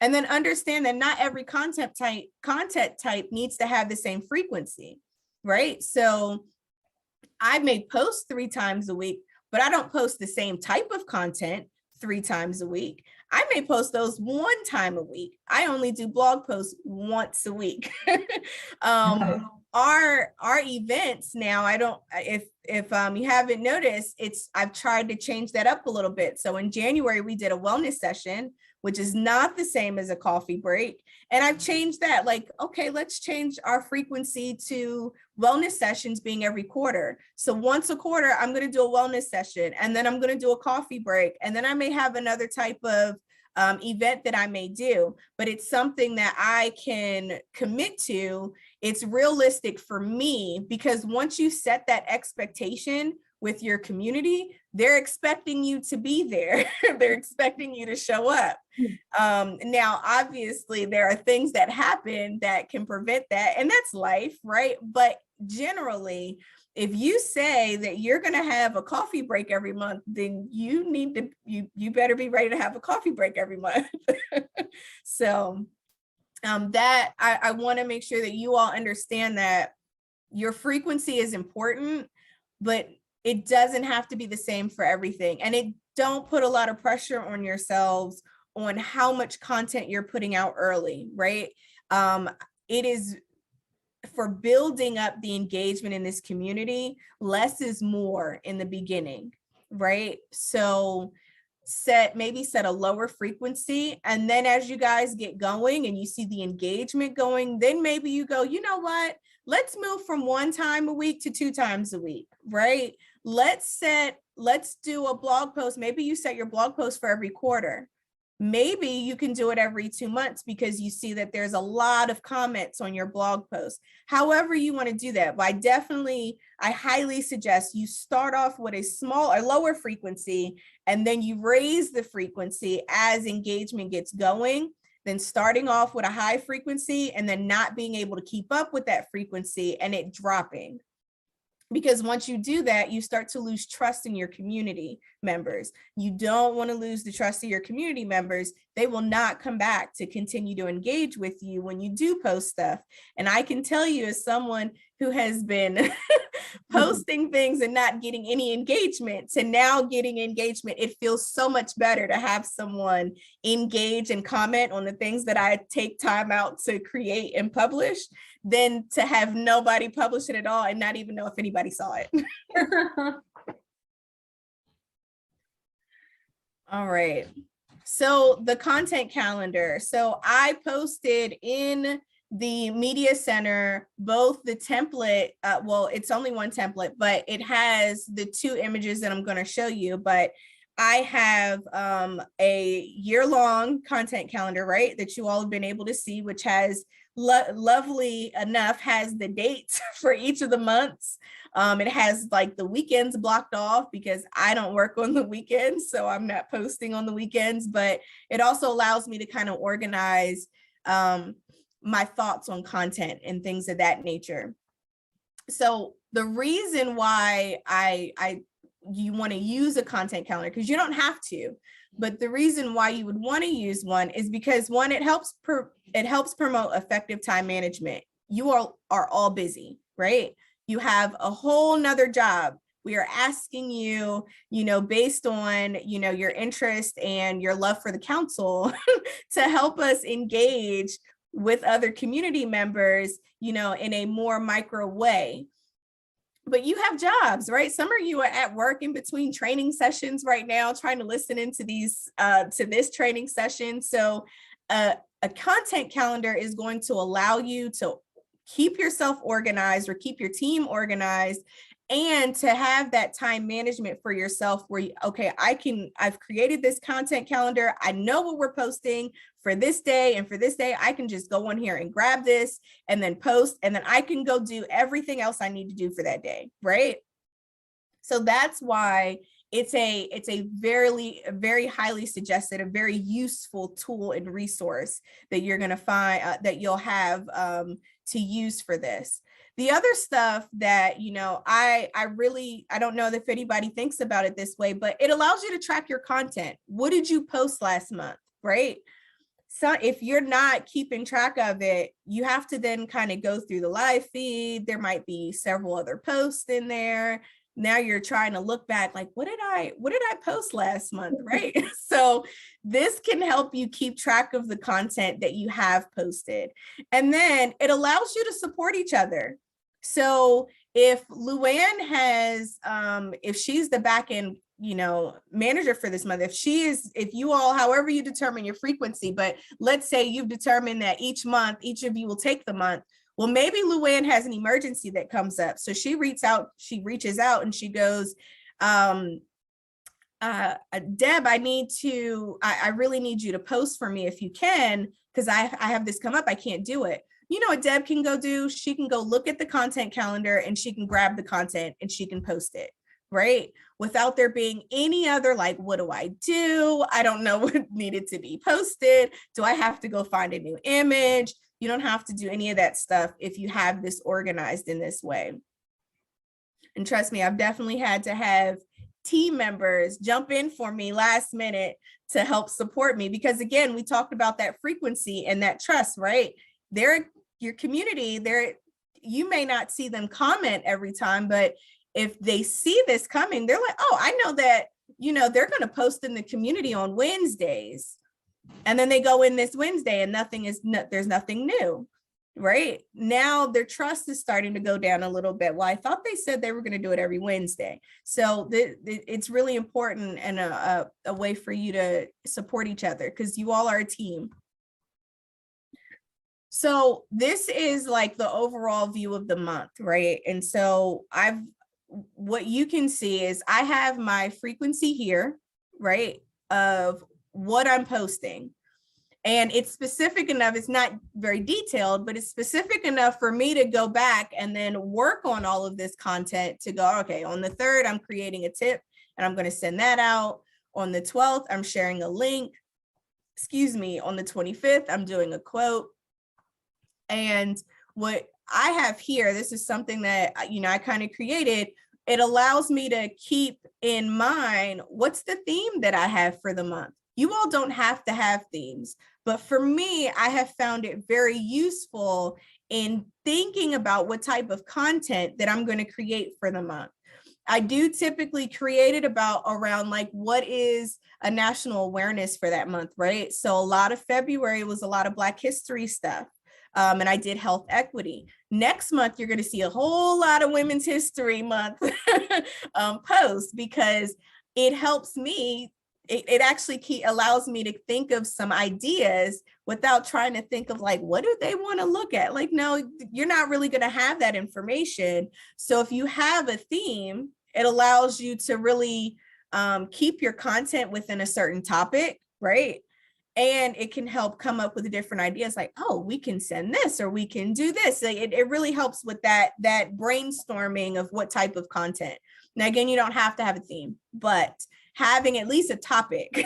And then understand that not every content type needs to have the same frequency, right? So I may post 3 times a week, but I don't post the same type of content 3 times a week. I may post those 1 time a week. I only do blog posts once a week. Our events now, I don't, if you haven't noticed, I've tried to change that up a little bit. So in January, we did a wellness session, which is not the same as a coffee break. And I've changed that, like, okay, let's change our frequency to wellness sessions being every quarter. So once a quarter, I'm going to do a wellness session, and then I'm going to do a coffee break. And then I may have another type of event that I may do, but it's something that I can commit to. It's realistic for me, because once you set that expectation with your community, they're expecting you to be there. They're expecting you to show up. Now, obviously, there are things that happen that can prevent that, and that's life, right? But generally, if you say that you're going to have a coffee break every month, then you better be ready to have a coffee break every month. So that I want to make sure that you all understand that your frequency is important, but it doesn't have to be the same for everything. And don't put a lot of pressure on yourselves on how much content you're putting out early, right? It is for building up the engagement in this community. Less is more in the beginning, right? So maybe set a lower frequency, and then as you guys get going and you see the engagement going, then maybe you go, you know what, let's move from 1 time a week to 2 times a week, right? Let's do a blog post. Maybe you set your blog post for every quarter. Maybe you can do it every 2 months because you see that there's a lot of comments on your blog post. However you want to do that, but I highly suggest you start off with a lower frequency, and then you raise the frequency as engagement gets going, then starting off with a high frequency and then not being able to keep up with that frequency and it dropping. Because once you do that, you start to lose trust in your community members. You don't want to lose the trust of your community members. they will not come back to continue to engage with you when you do post stuff. And I can tell you, as someone who has been posting things and not getting any engagement to now getting engagement, it feels so much better to have someone engage and comment on the things that I take time out to create and publish than to have nobody publish it at all and not even know if anybody saw it. All right. So the content calendar. So I posted in the media center, both the template, well, it's only one template, but it has the 2 images that I'm going to show you. But I have a year-long content calendar, right, that you all have been able to see, which has lovely enough has the dates for each of the months. It has like the weekends blocked off because I don't work on the weekends, so I'm not posting on the weekends, but it also allows me to kind of organize my thoughts on content and things of that nature. So the reason why you want to use a content calendar, because you don't have to, but the reason why you would want to use one is because, one, it helps promote effective time management. You all are all busy, right? You have a whole nother job. We are asking you, based on, your interest and your love for the council to help us engage with other community members, in a more micro way. But you have jobs, right? Some of you are at work in between training sessions right now, trying to listen into to this training session. So a content calendar is going to allow you to keep yourself organized or keep your team organized, and to have that time management for yourself where, I've created this content calendar. I know what we're posting for this day, and for this day, I can just go on here and grab this and then post, and then I can go do everything else I need to do for that day, right? So that's why it's a very, very highly suggested, a very useful tool and resource that you're going to find that you'll have to use for this. The other stuff that, I don't know if anybody thinks about it this way, but it allows you to track your content. What did you post last month, right? So if you're not keeping track of it, you have to then kind of go through the live feed. There might be several other posts in there. Now you're trying to look back like, what did I post last month, right? So this can help you keep track of the content that you have posted. And then it allows you to support each other. So if Luann has, if she's the backend, manager for this month, if you all, however you determine your frequency, but let's say you've determined that each month, each of you will take the month. Well, maybe Luann has an emergency that comes up. So she reaches out and she goes, Deb, I really need you to post for me if you can, because I have this come up, I can't do it. You know what Deb can go do? She can go look at the content calendar and she can grab the content and she can post it, right? Without there being any other, like, what do? I don't know what needed to be posted. Do I have to go find a new image? You don't have to do any of that stuff if you have this organized in this way. And trust me, I've definitely had to have team members jump in for me last minute to help support me, because again, we talked about that frequency and that trust, right? They're your community. You may not see them comment every time, but if they see this coming, they're like, oh, I know that, they're going to post in the community on Wednesdays. And then they go in this Wednesday and there's nothing new, right? Now their trust is starting to go down a little bit. Well, I thought they said they were going to do it every Wednesday. So it's really important and a way for you to support each other, because you all are a team. So this is like the overall view of the month, right? And so what you can see is I have my frequency here, right, of what I'm posting. And it's specific enough, it's not very detailed, but it's specific enough for me to go back and then work on all of this content to go, okay, on the 3rd, I'm creating a tip and I'm going to send that out. On the 12th, I'm sharing a link. On the 25th, I'm doing a quote. And what I have here, this is something that, I kind of created. It allows me to keep in mind, what's the theme that I have for the month? You all don't have to have themes, but for me, I have found it very useful in thinking about what type of content that I'm going to create for the month. I do typically create it about around like what is a national awareness for that month, right? So a lot of February was a lot of Black history stuff. And I did health equity. Next month, you're going to see a whole lot of Women's History Month posts, because it helps me. It actually allows me to think of some ideas without trying to think of like, what do they want to look at? Like, no, you're not really going to have that information. So if you have a theme, it allows you to really keep your content within a certain topic, right? And it can help come up with different ideas like, oh, we can send this or we can do this. It really helps with that brainstorming of what type of content. Now, again, you don't have to have a theme, but having at least a topic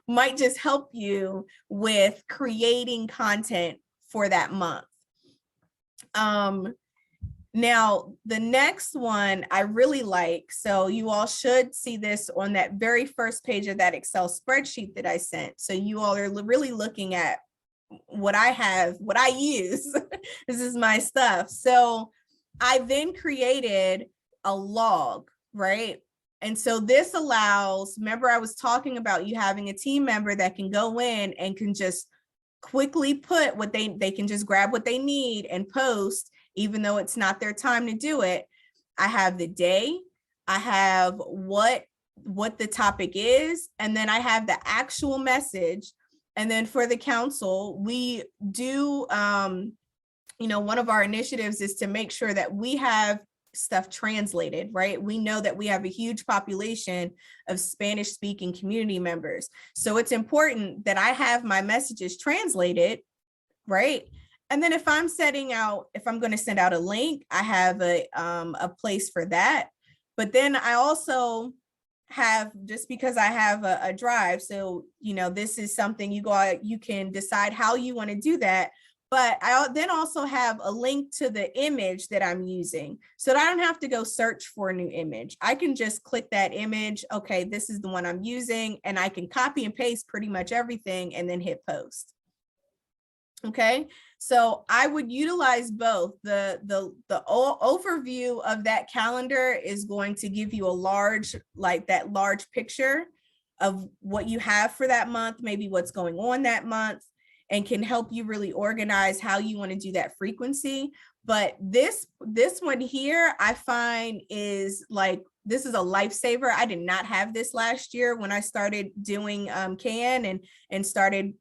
might just help you with creating content for that month. Now, the next one I really like, so you all should see this on that very first page of that Excel spreadsheet that I sent. So you all are really looking at what I have, what I use. This is my stuff. So I then created a log, right? And so this allows, remember I was talking about you having a team member that can go in and can just quickly put what they can just grab what they need and post, even though it's not their time to do it. I have the day, I have what the topic is, and then I have the actual message. And then for the council, we do, one of our initiatives is to make sure that we have stuff translated, right? We know that we have a huge population of Spanish speaking community members. So it's important that I have my messages translated, right? And then if I'm going to send out a link, I have a place for that. But then I also have, just because I have a drive, so, this is something you can decide how you want to do that. But I then also have a link to the image that I'm using, so that I don't have to go search for a new image. I can just click that image. Okay, this is the one I'm using, and I can copy and paste pretty much everything and then hit post. Okay, so I would utilize both. The overview of that calendar is going to give you that large picture of what you have for that month, maybe what's going on that month, and can help you really organize how you want to do that frequency. But this one here, I find this is a lifesaver. I did not have this last year when I started doing CAN and started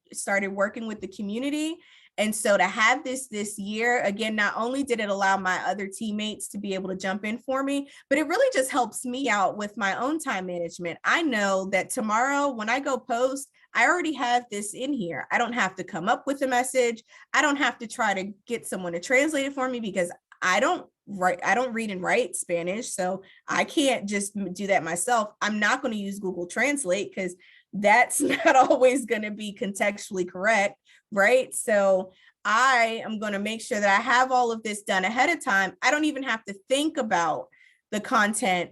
working with the community. And so to have this year, again, not only did it allow my other teammates to be able to jump in for me, but it really just helps me out with my own time management. I know that tomorrow when I go post, I already have this in here. I don't have to come up with a message. I don't have to try to get someone to translate it for me, because I don't read and write Spanish, so I can't just do that myself. I'm not going to use Google Translate because that's not always going to be contextually correct, right? So I am going to make sure that I have all of this done ahead of time. I don't even have to think about the content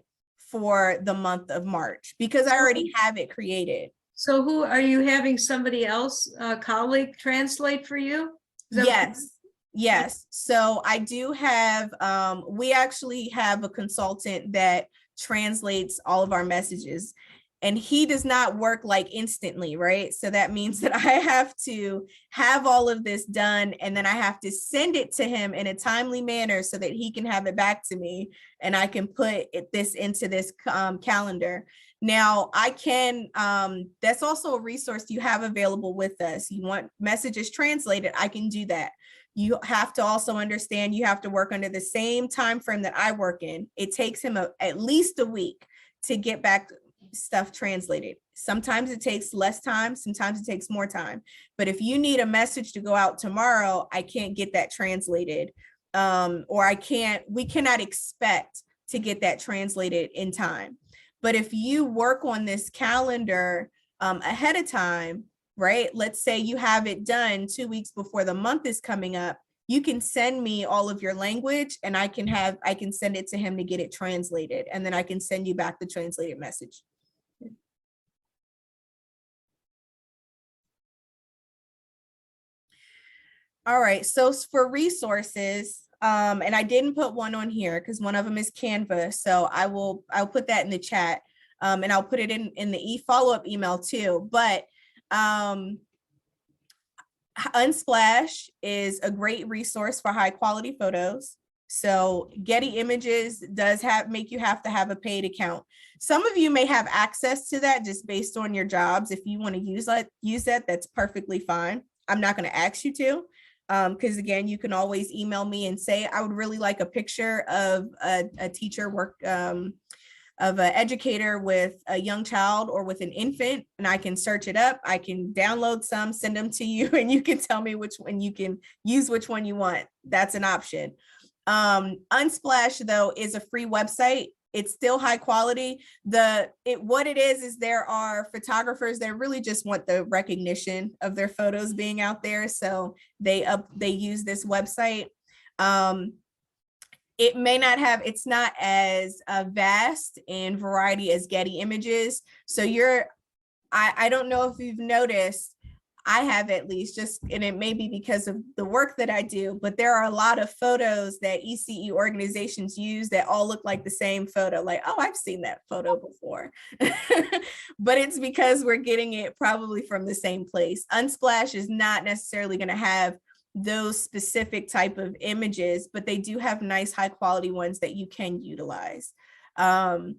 for the month of March because I already have it created. So who are you having somebody else, a colleague, translate for you? Yes. So I do have, we actually have a consultant that translates all of our messages, and he does not work like instantly, right? So that means that I have to have all of this done, and then I have to send it to him in a timely manner so that he can have it back to me and I can put this into this calendar. Now I can, that's also a resource you have available with us. You want messages translated, I can do that. You have to also understand you have to work under the same time frame that I work in. It takes him at least a week to get back stuff translated. Sometimes it takes less time, sometimes it takes more time. But if you need a message to go out tomorrow, I can't get that translated. Or we cannot expect to get that translated in time. But if you work on this calendar ahead of time, right? Let's say you have it done 2 weeks before the month is coming up. You can send me all of your language and I can send it to him to get it translated. And then I can send you back the translated message. All right, so for resources, and I didn't put one on here because one of them is Canva, so I'll put that in the chat, and I'll put it in the follow-up email too. But Unsplash is a great resource for high quality photos. So Getty Images does make you have to have a paid account. Some of you may have access to that just based on your jobs. If you want to use that, that's perfectly fine. I'm not going to ask you to, because again, you can always email me and say, I would really like a picture of a teacher of an educator with a young child or with an infant, and I can search it up. I can download some, send them to you, and you can tell me which one you can use, which one you want. That's an option. Unsplash though is a free website. It's still high quality. What it is there are photographers that really just want the recognition of their photos being out there. So they use this website. It may not have, it's not as vast in variety as Getty Images. So I don't know if you've noticed, I have at least, just, and it may be because of the work that I do, but there are a lot of photos that ECE organizations use that all look like the same photo. Like, oh, I've seen that photo before. But it's because we're getting it probably from the same place. Unsplash is not necessarily going to have those specific type of images, but they do have nice high quality ones that you can utilize. And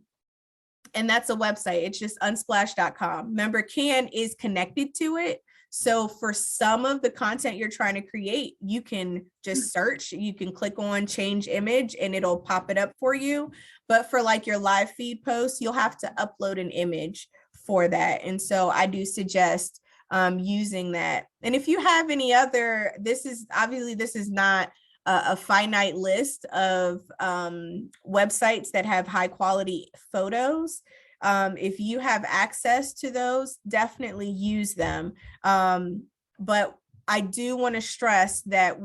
that's a website. It's just unsplash.com. Remember, Can is connected to it. So for some of the content you're trying to create, you can just search, you can click on change image and it'll pop it up for you. But for like your live feed posts, you'll have to upload an image for that. And so I do suggest using that. And if you have any other, this is not a finite list of websites that have high quality photos. If you have access to those, definitely use them. But I do want to stress that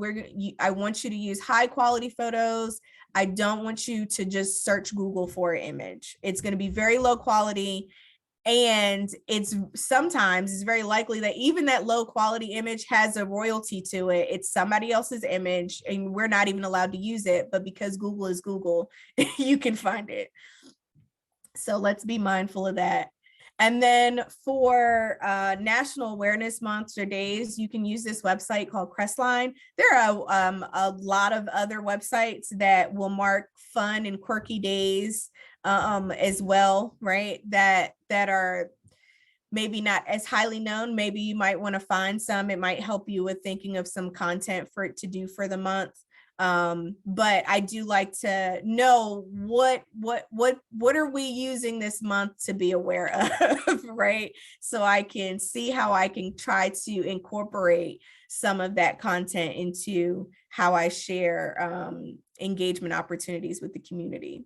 I want you to use high quality photos. I don't want you to just search Google for an image. It's going to be very low quality. And it's very likely that even that low quality image has a royalty to it. It's somebody else's image and we're not even allowed to use it, but because Google is Google, you can find it. So let's be mindful of that. And then for National Awareness Months or days, you can use this website called Crestline. There are a lot of other websites that will mark fun and quirky days as well, right? That are maybe not as highly known. Maybe you might want to find some. It might help you with thinking of some content for it to do for the month. But I do like to know what are we using this month to be aware of, right? So I can see how I can try to incorporate some of that content into how I share engagement opportunities with the community.